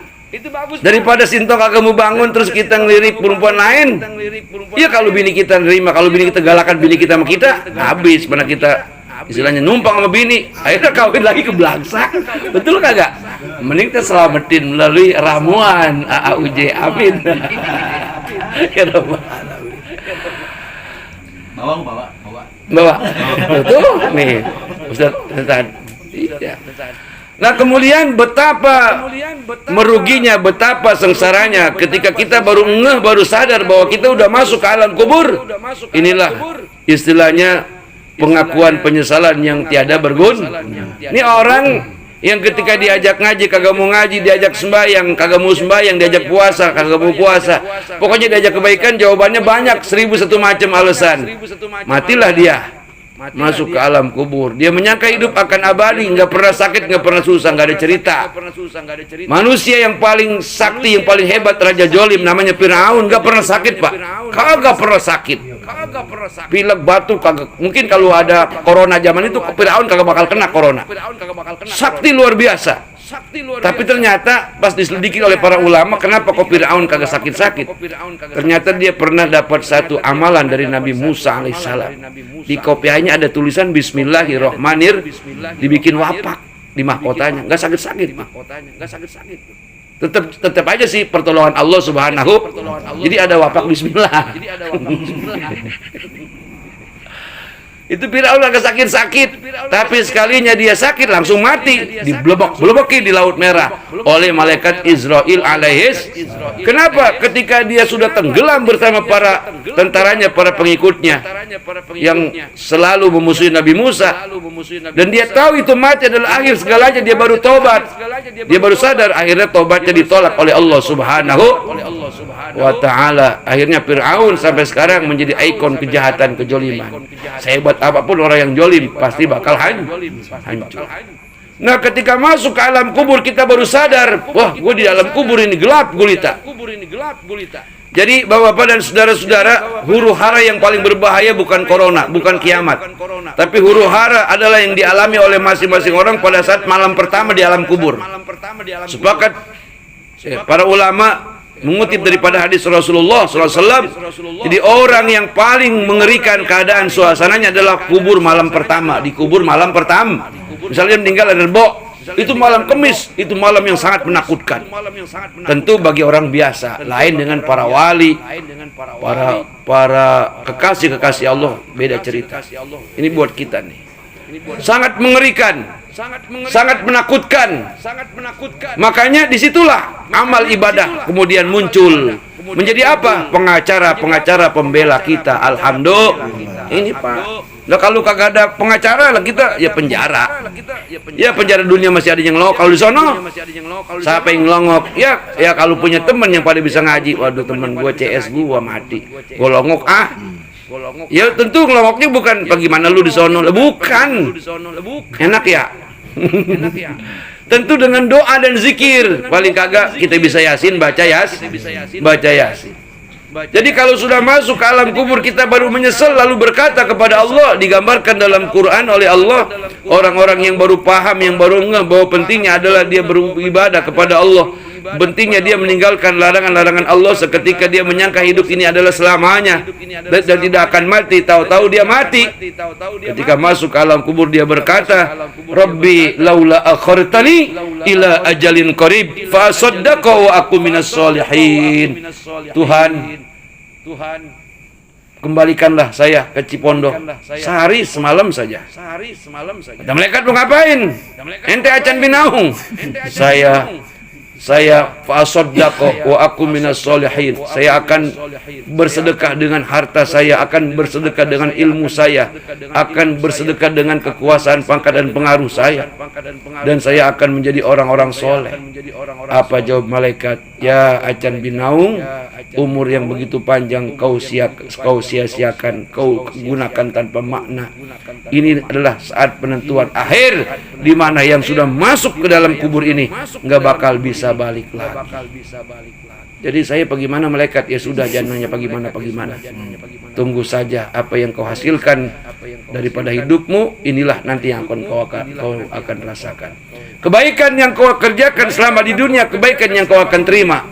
Daripada sinto kagak mau bangun terus kita ngelirik perempuan lain. Iya, kalau bini kita nerima, kalau bini kita galakan bini kita sama kita, habis mana kita istilahnya numpang sama bini, akhirnya kawin lagi ke belangsak. Betul kagak? Mending kita selamatin melalui ramuan AAUJ. Amin. Ya Rabbal Alamin. Bawa. Tuh nih, Ustaz. Iya. Nah, kemudian betapa meruginya, betapa sengsaranya ketika kita baru sadar bahwa kita udah masuk ke alam kubur. Inilah istilahnya pengakuan penyesalan yang tiada berguna. Ini orang yang ketika diajak ngaji kagak mau ngaji, diajak sembahyang kagak mau sembahyang, diajak puasa kagak mau puasa. Pokoknya diajak kebaikan jawabannya banyak, 1001 macam alasan. Matilah dia. Masuk ke alam kubur. Dia menyangka hidup akan abadi, nggak pernah sakit, nggak pernah susah, nggak ada cerita. Manusia yang paling sakti, yang paling hebat, Raja Jolim, namanya Firaun, nggak pernah sakit, Pak. Kagak pernah sakit. Pilek batuk kagak. Mungkin kalau ada corona zaman itu, Firaun kagak bakal kena corona. Sakti luar biasa. Tapi ternyata pas diselidiki oleh para ulama, kenapa kok Firaun kagak sakit-sakit? Ternyata dia pernah dapat satu amalan dari Nabi Musa alaihissalam. Di kopiahnya ada tulisan Bismillahirrohmanirrohim, dibikin wapak di mahkotanya, nggak sakit-sakit. Tetap aja sih pertolongan Allah Subhanahu. Jadi ada wapak Bismillah. Itu Firaun agak sakit-sakit, tapi sekalinya dia sakit langsung mati, diblebek-blebeki di Laut Merah oleh malaikat Israil alaihis. Kenapa? Ketika dia sudah tenggelam bersama para tentaranya, para pengikutnya yang selalu memusuhi Nabi Musa, dan dia tahu itu mati adalah akhir segalanya, dia baru tobat, dia baru sadar, akhirnya tobatnya ditolak oleh Allah Subhanahu wa Ta'ala. Akhirnya Firaun sampai sekarang menjadi ikon kejahatan, kejoliman. Sehebat apapun orang yang jolim pasti bakal hancur. Nah, ketika masuk ke alam kubur kita baru sadar, wah, gue di dalam kubur ini gelap gulita. Jadi bapak-bapak dan saudara-saudara, huru hara yang paling berbahaya bukan corona, bukan kiamat, tapi huru hara adalah yang dialami oleh masing-masing orang pada saat malam pertama di alam kubur. Sepakat para ulama mengutip daripada hadis Rasulullah SAW. Jadi orang yang paling mengerikan keadaan suasananya adalah kubur malam pertama. Di kubur malam pertama, misalnya meninggal ada Rebo, itu malam Kemis, itu malam yang sangat menakutkan. Tentu bagi orang biasa, lain dengan para wali, para kekasih Allah, beda cerita. Ini buat kita nih, sangat mengerikan, sangat menakutkan. Makanya disitulah amal ibadah kemudian muncul. Menjadi apa? Pengacara pembela kita. Alhamdulillah. Ini Pak. Nah, kalau kagak ada pengacara lah kita ya penjara. Ya penjara dunia masih ada yang ngelongok. Kalau di sono siapa yang ngelongok? Ya kalau punya teman yang pada bisa ngaji. Waduh, teman gua CS gua mati. Gua longok Ya tentu ngelongoknya bukan bagaimana lu di sono. Bukan. Enak ya. Tentu dengan doa dan zikir. Paling kagak kita bisa yasin, baca yasin. Jadi kalau sudah masuk ke alam kubur kita baru menyesal lalu berkata kepada Allah. Digambarkan dalam Quran oleh Allah, orang-orang yang baru paham, yang baru ngeh bahwa pentingnya adalah dia beribadah kepada Allah, pentingnya dia meninggalkan larangan-larangan Allah. Seketika dia menyangka hidup ini adalah selamanya dan tidak akan mati, tahu-tahu dia mati. Ketika masuk ke alam kubur dia berkata, Rabbi laula akhartani ila ajalin qarib fa asaddaqa wa aku minas solihin. Tuhan, kembalikanlah saya ke Cipondoh sehari semalam saja. Ada malaikat mau ngapain? Ente acan binaung. Saya fa'asaddaqa wa aku minas solihin. Saya akan bersedekah dengan harta saya, akan bersedekah dengan ilmu saya, akan bersedekah dengan kekuasaan, pangkat dan pengaruh saya, dan saya akan menjadi orang-orang soleh. Apa jawab malaikat? Ya acan binaung, umur yang begitu panjang kau sia-siakan, kau gunakan tanpa makna. Ini adalah saat penentuan akhir, di mana yang sudah masuk ke dalam kubur ini nggak bakal bisa balik lagi. Jadi saya bagaimana malaikat? Ya sudah, jangan nanya bagaimana. Tunggu saja apa yang kau hasilkan daripada hidupmu, inilah nanti yang kau akan rasakan. Kebaikan yang kau kerjakan selama di dunia, kebaikan yang kau akan terima.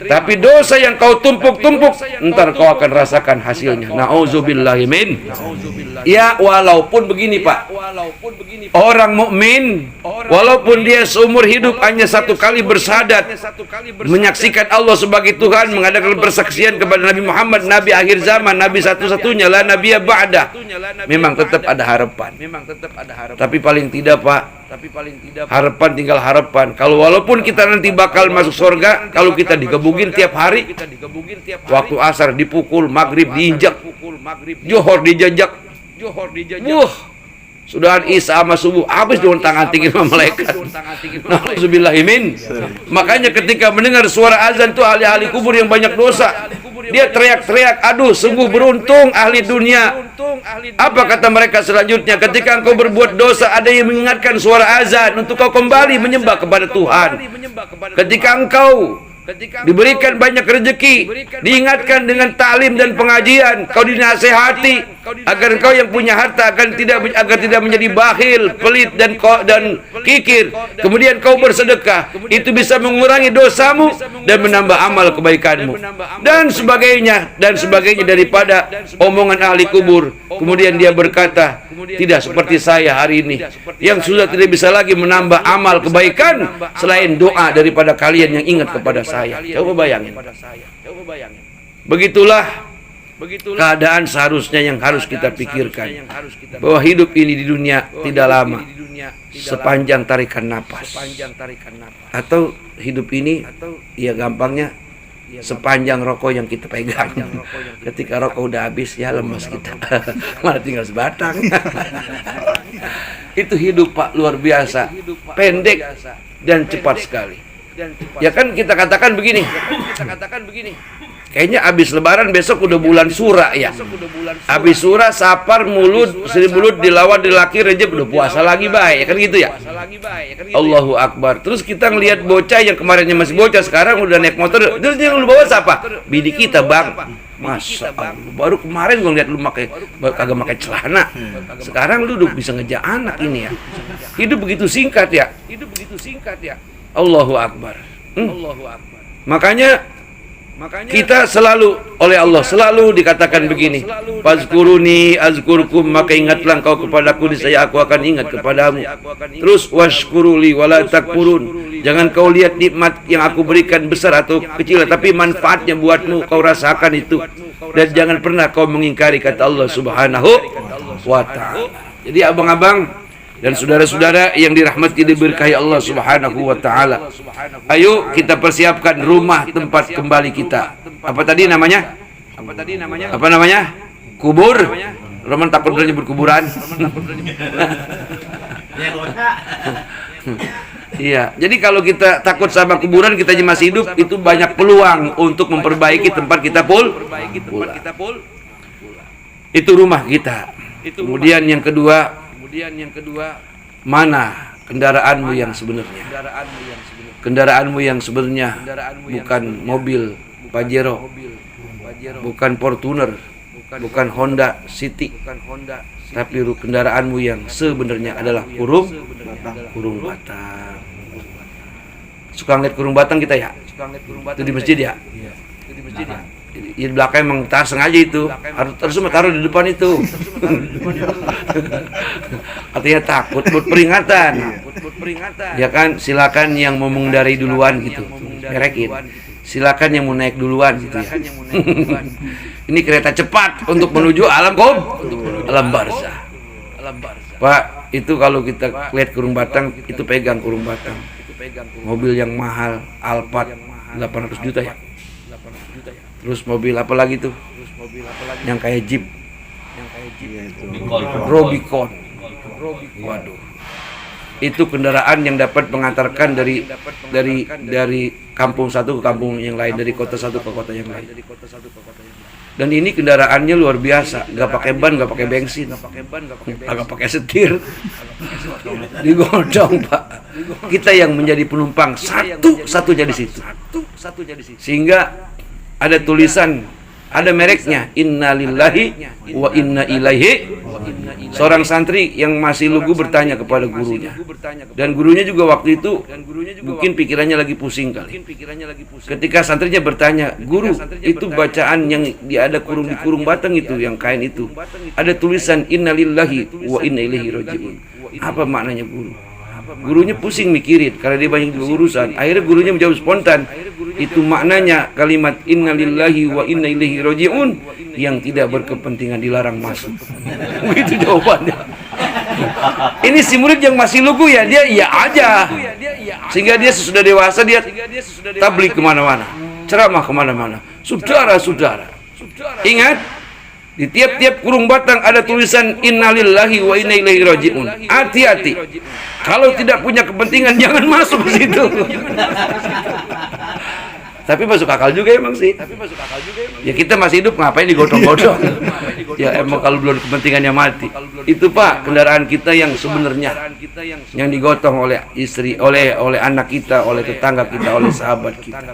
Tapi dosa yang kau tumpuk-tumpuk, ntar kau akan rasakan hasilnya. Nauzubillahi min. Ya, walaupun begini Pak, orang mukmin walaupun dia seumur hidup hanya satu kali bersyahadat, menyaksikan Allah sebagai Tuhan, mengadakan persaksian kepada Nabi Muhammad, Nabi akhir zaman, Nabi satu-satunya, la nabiyya ba'da, memang tetap ada harapan. Tapi paling tidak Pak, harapan tinggal harapan. Kalau walaupun kita nanti bakal masuk surga, kalau kita digebugin tiap hari, waktu asar dipukul, maghrib diinjak, johor dijajak, sudah Isya sama subuh habis dengan tangan tinggi sama malaikat. Nauzubillahimin. Makanya ketika mendengar suara azan tuh ahli-ahli kubur yang banyak dosa, dia teriak-teriak, aduh sungguh beruntung ahli dunia. Apa kata mereka selanjutnya? Ketika engkau berbuat dosa, ada yang mengingatkan suara azan untuk kau kembali menyembah kepada Tuhan. Ketika engkau diberikan banyak rezeki, diingatkan dengan taklim dan pengajian, kau dinasehati agar engkau yang punya harta agar tidak menjadi bakhil, pelit dan kikir. Kemudian kau bersedekah, itu bisa mengurangi dosamu dan menambah amal kebaikanmu dan sebagainya daripada omongan ahli kubur. Kemudian dia berkata, tidak seperti saya hari ini yang sudah tidak bisa lagi menambah amal kebaikan selain doa daripada kalian yang ingat kepada saya. Coba bayangin. Begitulah keadaan seharusnya yang harus kita pikirkan, bahwa hidup ini di dunia tidak lama, sepanjang tarikan napas. Atau hidup ini ya gampangnya sepanjang rokok yang kita pegang. Ketika rokok udah habis, ya lemas kita, malah tinggal sebatang. Itu hidup Pak, luar biasa, pendek dan cepat sekali. Ya kan kita katakan begini, kayaknya habis lebaran besok udah bulan Sura ya. Habis Sura, Safar, Mulud, Seribu Mulud, Dilawat, Dilaki, Rejab udah puasa lagi baik, kan gitu ya. Allahu Akbar. Terus kita ngelihat bocah yang kemarinnya masih bocah, sekarang udah naik motor. Terus yang lu bawa siapa? Bini kita Bang. Masya Allah. Baru kemarin gue lihat lu kagak pakai celana. Sekarang lu udah bisa ngejak anak ini ya. Hidup begitu singkat ya. Allahu Akbar. Makanya kita selalu oleh Allah selalu dikatakan begini, fazkuruni azkurkum, maka ingatlah engkau kepadaku, niscaya aku akan ingat kepadamu. Terus washkuruli wala takfurun, jangan kau lihat nikmat yang aku berikan besar atau kecil, tapi manfaatnya buatmu kau rasakan itu, dan jangan pernah kau mengingkari kata Allah Subhanahu wa ta'ala. Jadi abang-abang dan saudara-saudara yang dirahmati diberkahi Allah Subhanahu wa ta'ala, ayo kita persiapkan rumah tempat kembali kita. Apa tadi namanya? Apa namanya? Kubur. Roman takut nyebut kuburan. Iya, jadi kalau kita takut sama kuburan, kita masih hidup, itu banyak peluang untuk memperbaiki tempat kita pulang. Itu rumah kita. Kemudian yang kedua, mana kendaraanmu yang sebenarnya? Kendaraanmu yang sebenarnya bukan mobil Pajero, bukan Fortuner, bukan Honda City, tapi kendaraanmu yang sebenarnya adalah kurung batang. Suka ngeliat kurung batang kita ya? Itu di masjid ya? Di belakang emang sengaja itu, harus taruh di depan itu. Artinya takut, buat peringatan. Ya kan, silakan yang mau mengendarai duluan gitu, berekin. Silakan yang mau naik duluan gitu ya. Ini kereta cepat untuk menuju alam barzah. Pak, itu kalau kita lihat kurung batang, itu pegang kurung batang. Mobil yang mahal, Alphard 800 juta ya. Terus mobil apa lagi tuh? Yang kayak Jeep. Rubicon. Waduh. Itu kendaraan yang dapat mengantarkan dari kampung satu ke kampung yang lain, dari kota satu ke kota yang lain. Dan ini kendaraannya luar biasa, nggak pakai ban, nggak pakai bensin, nggak pakai setir, digodong Pak. Kita yang menjadi penumpang satu-satunya di situ. Sehingga ada tulisan, ada mereknya, innalillahi wa inna ilaihi. Seorang santri yang masih lugu bertanya kepada gurunya, dan gurunya juga waktu itu mungkin pikirannya lagi pusing kali. Ketika santrinya bertanya, "Guru, itu bacaan yang ada di kurung batang itu, yang kain itu, ada tulisan innalillahi wa inna ilaihi rajiun. Apa maknanya, Guru?" Gurunya pusing mikirin karena dia banyak urusan. Akhirnya gurunya menjawab spontan, "Itu maknanya kalimat innalillahi wa inna ilaihi rajiun yang tidak berkepentingan dilarang masuk." Begitu jawabannya. Ini si murid yang masih lugu ya, dia iya aja. Sehingga dia sesudah dewasa, dia tabligh kemana-mana, ceramah kemana-mana. Saudara-saudara, ingat, di tiap-tiap kurung batang ada tulisan innalillahi wa inna ilaihi rajiun. Hati-hati. Kalau tidak punya kepentingan jangan masuk ke situ. Tapi masuk akal juga emang sih. Ya kita masih hidup ngapain digotong-gotong? Ya emang kalau belum kepentingannya mati. Itu Pak, kendaraan kita yang sebenarnya yang digotong oleh istri, oleh anak kita, oleh tetangga kita, oleh sahabat kita.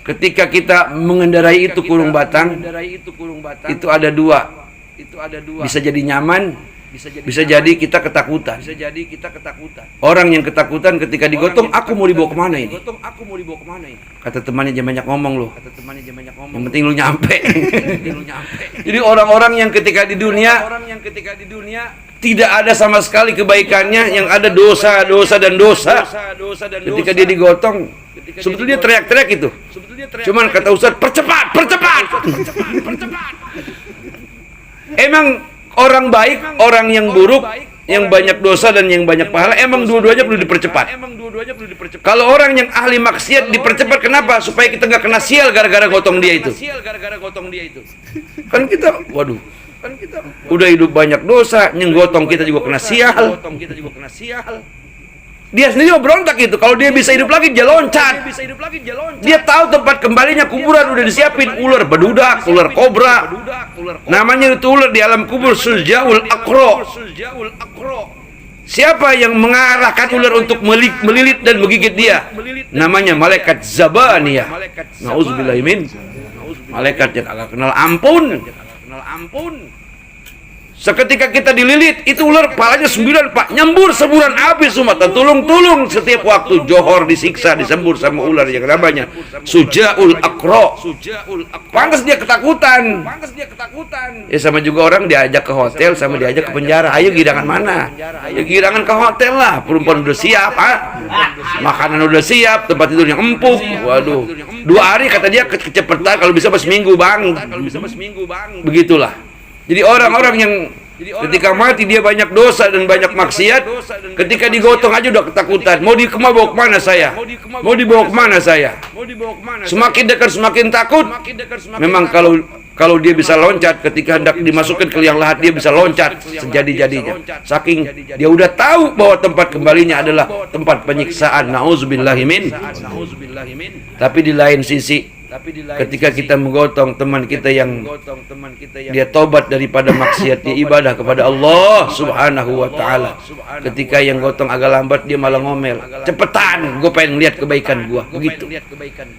Ketika kita mengendarai itu kurung batang, itu ada dua. Bisa jadi nyaman, bisa jadi kita ketakutan. Orang yang ketakutan ketika digotong, aku mau dibawa kemana ini? Kata temannya, jangan banyak ngomong loh. Yang penting lu nyampe. Jadi orang-orang yang ketika di dunia tidak ada sama sekali kebaikannya, yang ada dosa dan dosa. Ketika dia digotong, sebetulnya teriak-teriak itu. Cuman kata Ustaz, percepat. Emang orang baik, orang yang buruk, yang banyak dosa dan yang banyak pahala, emang dua-duanya perlu dipercepat. Kalau orang yang ahli maksiat dipercepat, kenapa? Supaya kita nggak kena sial gara-gara gotong dia itu. Kan kita, waduh, udah hidup banyak dosa, yang gotong kita juga kena sial. Dia sendiri mau berontak itu. Kalau dia bisa hidup lagi, dia loncat. Dia tahu tempat kembalinya kuburan udah disiapin. Ular bedudak, ular kobra. Namanya itu ular di alam kubur, Suljaul Aqra. Siapa yang mengarahkan ular untuk melilit dan menggigit dia? Namanya malaikat Zabaniyah. Nauzubillahi min. Malaikat yang agak kenal ampun. Seketika kita dililit, itu ular palanya 9 Pak, nyembur sebulan habis semua. Tulung setiap waktu johor disiksa, disembur sama ular yang namanya Sujaul Aqra. Pantas dia ketakutan. Ya sama juga orang diajak ke hotel sama diajak ke penjara. Ayo girangan mana? Ya girangan ke hotel lah. Perempuan udah siap, makanan udah siap, tempat tidur yang empuk. Waduh, 2 hari kata dia kecepatan, kalau bisa seminggu bang. Begitulah. Jadi orang-orang yang ketika mati dia banyak dosa dan banyak maksiat, ketika digotong aja udah ketakutan. Mau dibawa kemana saya? Mau dibawa kemana saya? Semakin dekat semakin takut. Memang kalau dia bisa loncat, ketika hendak dimasukkan ke liang lahat, dia bisa loncat sejadi-jadinya. Saking dia udah tahu bahwa tempat kembalinya adalah tempat penyiksaan. Nauzubillahi min. Tapi di lain sisi, ketika kita menggotong teman kita yang dia tobat daripada maksiatnya, ibadah kepada Allah Subhanahu wa taala, ketika yang gotong agak lambat dia malah ngomel, "Cepetan, gue pengen lihat kebaikan gua." Begitu.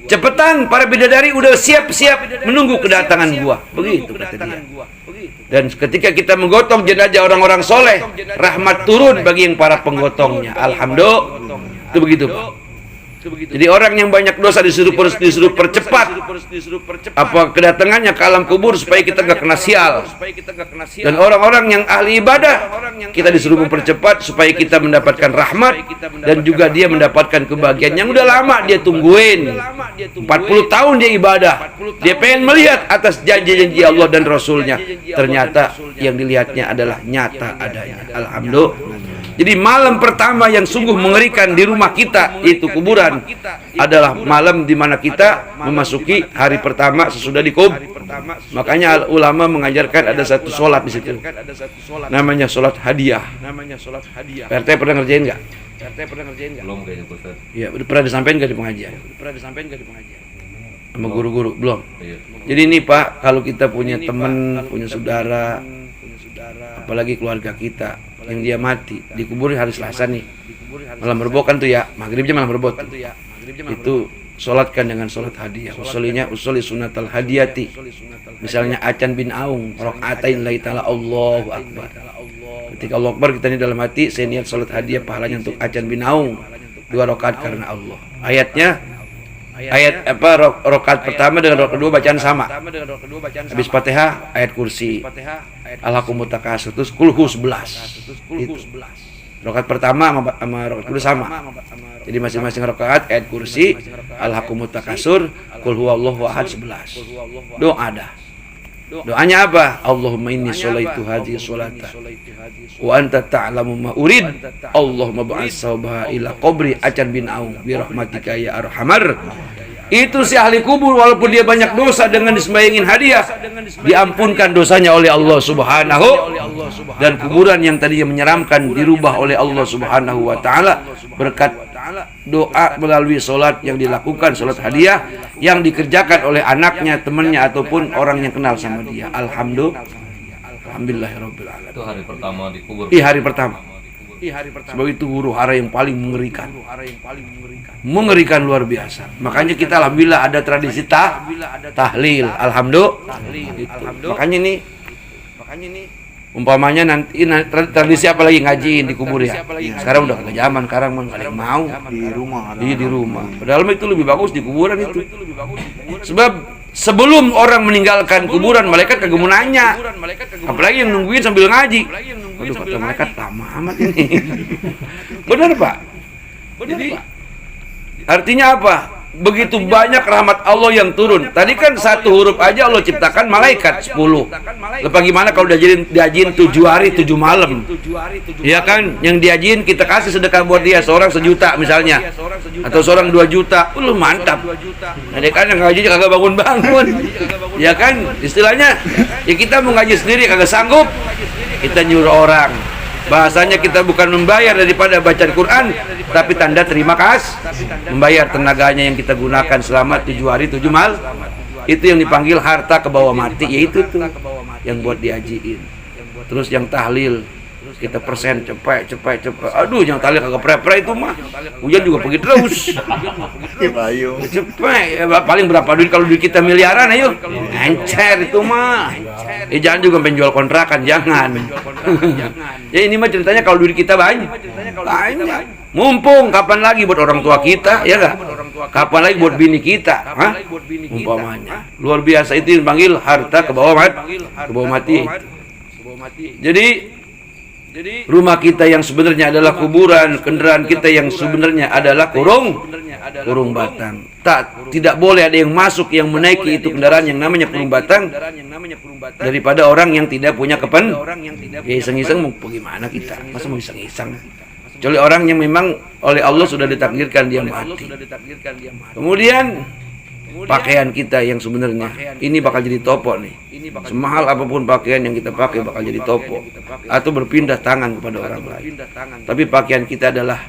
"Cepetan, para bidadari udah siap-siap menunggu kedatangan gua." Begitu kata dia. Dan ketika kita menggotong jenazah orang-orang soleh, rahmat turun bagi yang para penggotongnya. Alhamdulillah. Itu begitu, Pak. Jadi orang yang banyak dosa disuruh percepat apa kedatangannya ke alam kubur supaya kita nggak kena sial. Dan orang-orang yang ahli ibadah kita disuruh mempercepat supaya kita mendapatkan rahmat dan juga dia mendapatkan kebahagiaan yang udah lama dia tungguin. 40 tahun dia ibadah. Dia pengen melihat atas janji-janji Allah dan Rasulnya. Ternyata yang dilihatnya adalah nyata adanya. Alhamdulillah. Jadi malam pertama yang sungguh mengerikan di rumah kita, yaitu kuburan, adalah malam di mana kita memasuki hari pertama sesudah dikubur. Makanya ulama mengajarkan ada satu sholat di situ. Namanya sholat hadiah. PRT pernah ngerjain nggak? Belum kayaknya Ustaz. Iya, pernah disampaikan nggak di pengajian? Sama guru-guru belum. Iya. Jadi ini Pak, kalau kita punya teman, punya saudara, apalagi keluarga kita yang dia mati dikubur hari Selasa nih, malam Rebo kan tuh ya, maghribnya malam Rebo tuh. Itu solatkan dengan solat hadiah. Usulinya usuli sunatal hadiyati. Misalnya Acan bin Aung, rakaatain lillahi ta'ala, Allahu Akbar. Ketika Allahu Akbar kita ini dalam hati, saya niat solat hadiah pahalanya untuk Acan bin Aung, 2 rakaat karena Allah. Ayat rakaat pertama dengan rakaat kedua bacaan sama. Habis Fatihah ayat kursi, Alhaakumut Takasur, terus Qul Hu 11. Itu. Rakaat pertama sama rakaat kedua sama. Jadi masing-masing rakaat ayat kursi, Alhaakumut Takasur, Qul Huwallahu Ahad 11. Doa dah. Doanya apa? Allahumma inni sholaitu hadhihi sholata wa anta ta'lamu ma urid. Allahumma ba'ats sawbaha ila qabri Acan bin Aung bi rahmatika ya arhamar. Itu si ahli kubur, walaupun dia banyak dosa, dengan disembayangin hadiah diampunkan dosanya oleh Allah Subhanahu, dan kuburan yang tadinya menyeramkan dirubah oleh Allah Subhanahu wa taala berkat doa melalui solat yang dilakukan, solat hadiah yang dikerjakan oleh anaknya, temannya, ataupun orang yang kenal sama dia. Alhamdulillahirabbil alamin. Itu hari pertama dikubur. Hari pertama. Sebab itu huru hara yang paling mengerikan. Mengerikan luar biasa. Makanya kita alhamdulillah ada tradisi tahlil. Alhamdulillah. Makanya ini umpamanya nanti tradisi apa lagi, ngajiin di kubur ya. Sekarang udah kagak zaman, sekarang enggak ada yang mau di rumah. Padahal itu lebih bagus di kuburan itu. Sebab sebelum orang meninggalkan kuburan, malaikat kagak mau nanya. Apalagi yang nungguin sambil ngaji. Aduh, kata malaikat lama amat ini. Benar, Pak? Jadi artinya apa? Begitu banyak rahmat Allah yang turun. Tadi kan 1 huruf aja Allah ciptakan malaikat 10. Lepas gimana kalau diajiin 7 hari 7 malam? Ya kan? Yang diajiin kita kasih sedekah buat dia, seorang 1 juta misalnya, atau seorang 2 juta. Lu mantap. Nah, dia kan yang ngaji kagak bangun-bangun. Ya kan? Istilahnya ya kita mau ngaji sendiri kagak sanggup, kita nyuruh orang. Bahasanya kita bukan membayar daripada bacaan Quran, tapi tanda terima kasih, membayar tenaganya yang kita gunakan selama 7 hari 7 malam. Itu yang dipanggil harta ke bawah mati, yaitu tuh yang buat diajiin. Terus yang tahlil kita persen cepet. Aduh, yang tahlil kagak pre itu mah. Hujan juga pergi terus. Cepet. Paling berapa duit kalau duit kita miliaran, ayo. Encer itu mah. Jangan juga penjual kontrakan, jangan. Ya ini mah ceritanya kalau duit kita banyak. Mumpung kapan lagi buat orang tua kita, ya enggak? Kapan lagi buat bini kita, umpamanya. Luar biasa, itu yang dipanggil harta ke bawah mati. Jadi rumah kita yang sebenarnya adalah kuburan, kendaraan kita yang sebenarnya adalah kurung batang. Tidak boleh ada yang masuk yang menaiki itu kendaraan yang namanya kurung batang daripada orang yang tidak punya ya iseng-iseng mau bagaimana kita? Masa mau iseng-iseng? Kecuali orang yang memang oleh Allah sudah ditakdirkan dia mati. Kemudian pakaian kita yang sebenarnya ini bakal jadi topo nih. Semahal apapun pakaian yang kita pakai bakal jadi topo atau berpindah tangan kepada orang lain. Tapi pakaian kita adalah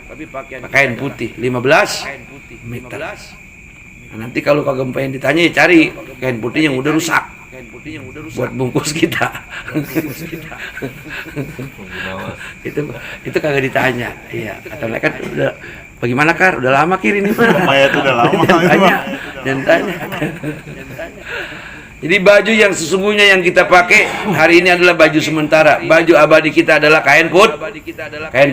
pakaian putih 15 meter. Nah, nanti kalau kagak pengen ditanya ya cari kain putih yang udah rusak buat bungkus kita. itu kagak ditanya. Iya, kata mereka udah bagaimana Kar? Udah lama Kir ini mah. Lumayan udah lama. Dan tanya. Jadi baju yang sesungguhnya yang kita pakai hari ini adalah baju sementara. Baju abadi kita adalah kain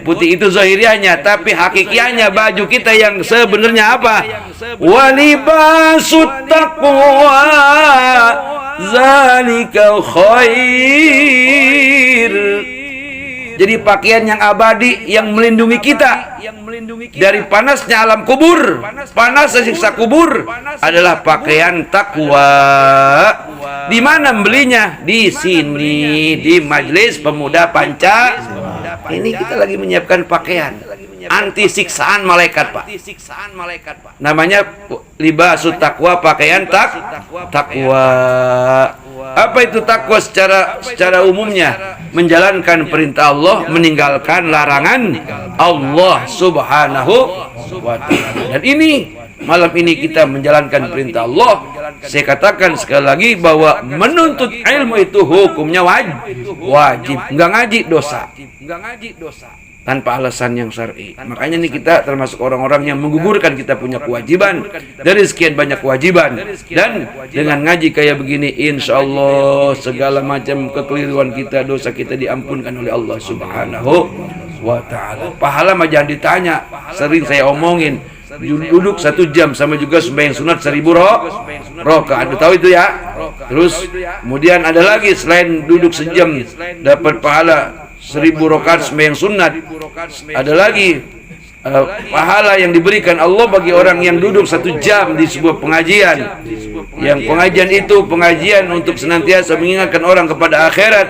putih itu zahiriahnya, tapi hakikiahnya baju kita yang sebenarnya apa? Walibasut taqwa zalika khair. Jadi pakaian yang abadi yang melindungi kita dari panasnya alam kubur, panas siksa kubur adalah pakaian takwa. Di mana belinya? Di sini, di Majelis Pemuda Panca. Ini kita lagi menyiapkan pakaian anti siksaan malaikat, Pak. Namanya libasut takwa, pakaian takwa. Apa itu takwa secara umumnya? Menjalankan perintah Allah, meninggalkan larangan Allah Subhanahu wa taala. Dan ini malam ini kita menjalankan perintah Allah. Saya katakan sekali lagi bahwa menuntut ilmu itu hukumnya wajib. Enggak ngaji dosa. tanpa alasan yang syar'i. Makanya nih kita termasuk orang-orang yang menggugurkan kita punya kewajiban dari sekian banyak kewajiban. Dan dengan ngaji kayak begini, insya Allah segala macam kekeliruan kita, dosa kita diampunkan oleh Allah Subhanahu wa ta'ala. Pahala mah jangan ditanya, sering saya omongin, duduk 1 jam sama juga sembahyang sunat 1000 rakaat. Tahu itu ya? Terus kemudian ada lagi selain duduk sejam dapat pahala 1000 rakaat sembahyang sunat, ada lagi pahala yang diberikan Allah bagi orang yang duduk 1 jam di sebuah pengajian. Yang pengajian itu pengajian untuk senantiasa mengingatkan orang kepada akhirat,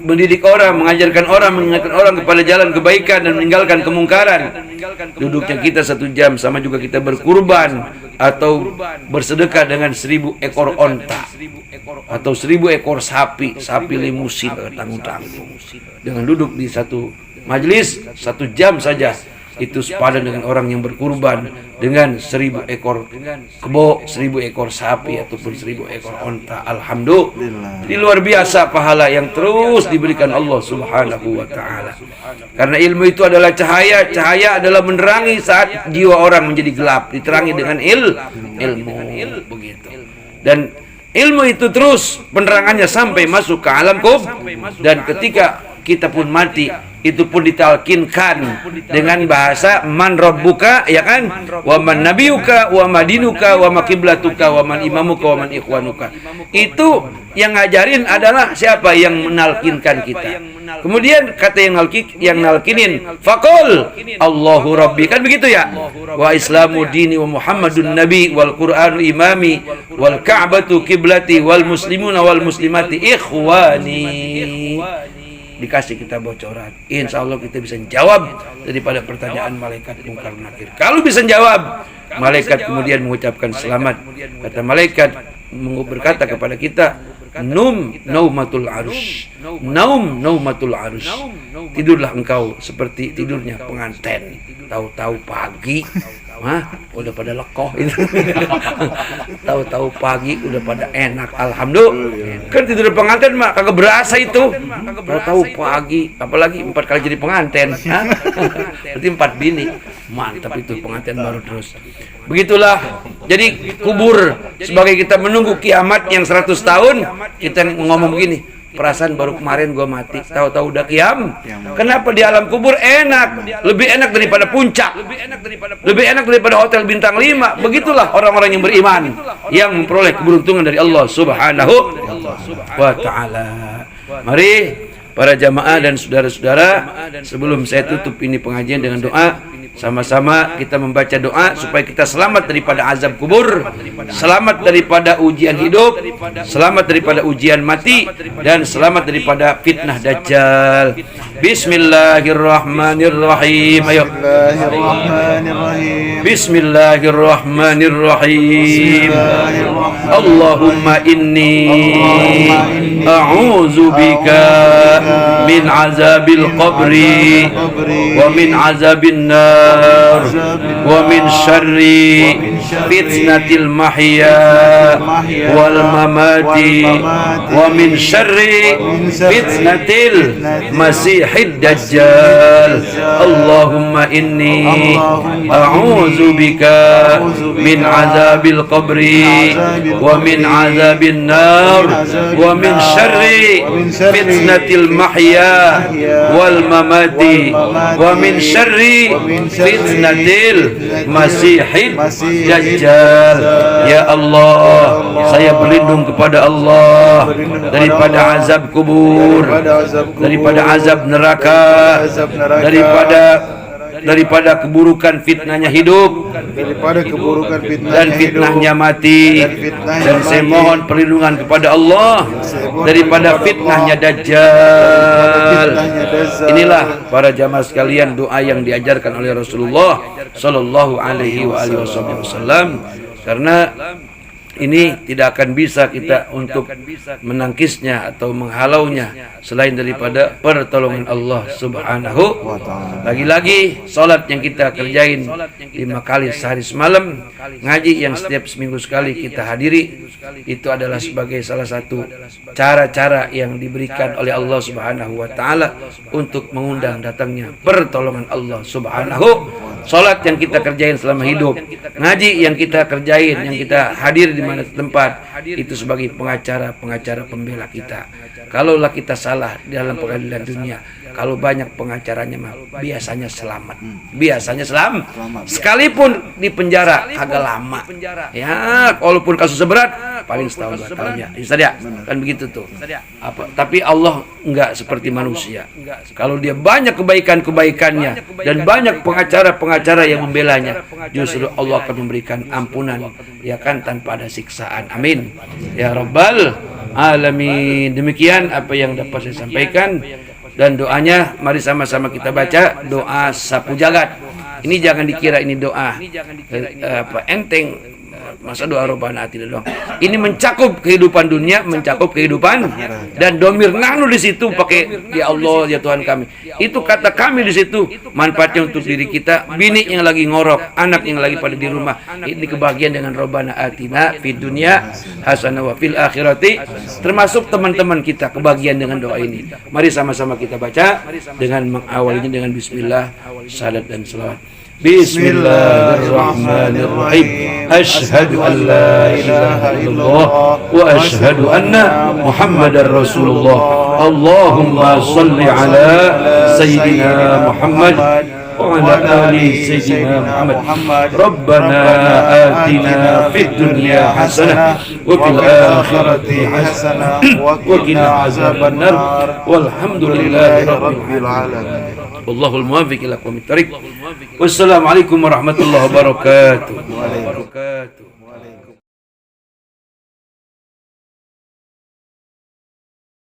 mendidik orang, mengajarkan orang, mengingatkan orang kepada jalan kebaikan dan meninggalkan kemungkaran. Duduknya kita 1 jam sama juga kita berkurban atau bersedekah dengan 1000 ekor onta atau 1000 ekor sapi limusin tanggung-tanggung. Dengan duduk di satu majelis 1 jam saja, itu sepadan dengan orang yang berkurban dengan 1000 ekor kebo, 1000 ekor sapi ataupun 1000 ekor onta. Alhamdulillah. Ini luar biasa pahala yang terus diberikan Allah Subhanahu wa ta'ala. Karena ilmu itu adalah cahaya, cahaya adalah menerangi saat jiwa orang menjadi gelap, diterangi dengan ilmu begitu. Dan ilmu itu terus penerangannya sampai masuk ke alam kubur, dan ketika kita pun mati itu pun ditalkinkan dengan bahasa man rabbuka, ya kan, wa man nabiyuka wa madinuka wa maqiblatuka wa man imamuka wa man ikhwanuka. Itu yang ngajarin adalah siapa? Yang menalkinkan kita. Kemudian kata yang nalkinin faqul Allahu rabbi, kan begitu ya, wa islamu dini wa muhammadun nabi wal qur'anu imami wal ka'batu qiblati wal muslimuna wal muslimati ikhwani. Dikasih kita bocoran, insya Allah kita bisa jawab daripada pertanyaan malaikat mungkar nakir. Kalau bisa jawab, malaikat kemudian mengucapkan selamat. Kata malaikat berkata kepada kita, naumatul arus, naumatul arus. Tidurlah engkau seperti tidurnya pengantin. Tahu-tahu pagi, udah pada lekoh itu. Tahu-tahu pagi udah pada enak, alhamdulillah. Kan tidur pengantin mah kagak berasa itu. Tahu-tahu pagi, apalagi 4 kali jadi pengantin. Berarti 4 bini. Mantap itu pengantin baru terus. Begitulah. Jadi kubur sebagai kita menunggu kiamat yang 100 tahun, kita ngomong begini, perasaan baru kemarin gua mati, tahu-tahu udah kiam. Kenapa di alam kubur enak, lebih enak daripada puncak, lebih enak daripada hotel bintang 5. Begitulah orang-orang yang beriman, yang memperoleh keberuntungan dari Allah Subhanahu wa ta'ala. Mari para jamaah dan saudara-saudara, sebelum saya tutup ini pengajian dengan doa, sama-sama kita membaca doa supaya kita selamat daripada azab kubur, selamat daripada ujian hidup, selamat daripada ujian mati, dan selamat daripada fitnah dajjal. Bismillahirrahmanirrahim. Ayo. Bismillahirrahmanirrahim. Allahumma inni a'udzu bika min azabil qabri wa min azabin nar wa min syarri fitnatil mahya wal mamati wa min syarri fitnatil masihid dajjal. Allahumma inni a'udzu bika min azabil qabri wa min azabin nar wa min syarri fitnatil mahya wal mamati wa min syarri fitnatil masihid dajjal. Ya Allah, saya berlindung kepada Allah daripada azab kubur, daripada azab neraka, daripada keburukan fitnahnya hidup, daripada keburukan dan fitnahnya mati, dan saya mohon perlindungan kepada Allah daripada fitnahnya dajjal. Inilah para jamaah sekalian doa yang diajarkan oleh Rasulullah sallallahu alaihi wasallam. Karena ini tidak akan bisa kita untuk menangkisnya atau menghalaunya selain daripada pertolongan Allah Subhanahu wa ta'ala. Lagi-lagi salat yang kita kerjain 5 kali sehari semalam, ngaji yang setiap seminggu sekali kita hadiri, itu adalah sebagai salah satu cara-cara yang diberikan oleh Allah Subhanahu wa ta'ala untuk mengundang datangnya pertolongan Allah Subhanahu. Salat yang kita kerjain selama hidup, ngaji yang kita kerjain, yang kita hadir di mana tempat, itu sebagai pengacara pembela kita. Kalaulah kita salah di dalam pengadilan dunia, kalau banyak pengacaranya mah biasanya selamat. Biasanya selamat. Sekalipun di penjara agak lama. Ya, walaupun kasusnya berat, paling setahun 2 tahun ya. Ustaz ya, kan begitu tuh. Tapi Allah enggak seperti manusia. Kalau dia banyak kebaikan-kebaikannya dan banyak pengacara-pengacara yang membelanya, justru Allah akan memberikan ampunan, ya kan, tanpa ada siksaan. Amin ya rabbal alamin. Demikian apa yang dapat saya sampaikan, dan doanya mari sama-sama kita baca doa sapu jagat. Ini jangan dikira ini doa enteng. Masa doa Rabbana atina doang. Ini mencakup kehidupan dunia, mencakup kehidupan, dan domir nahnu di situ pakai ya Allah ya Tuhan kami. Itu kata kami di situ, manfaatnya untuk diri kita, bini yang lagi ngorok, anak yang lagi pada di rumah. Ini kebahagiaan dengan Rabbana atina fid dunya hasanah wa fil akhirati. Termasuk teman-teman kita kebahagiaan dengan doa ini. Mari sama-sama kita baca dengan mengawalinya dengan bismillah, salat dan selawat. Bismillahirrahmanirrahim. Asyhadu an la ilaha illallah wa asyhadu anna Muhammadar Rasulullah. Allahumma salli ala Sayyidina Muhammad wa ala ali Sayyidina Muhammad. Rabbana atina fid dunya hasanah wa fil akhirati hasanah wa qina azabannar. Walhamdulillahi rabbil alamin. Wallahul muwaffiq ila aqwamit thariq. Wassalamualaikum warahmatullahi wabarakatuh.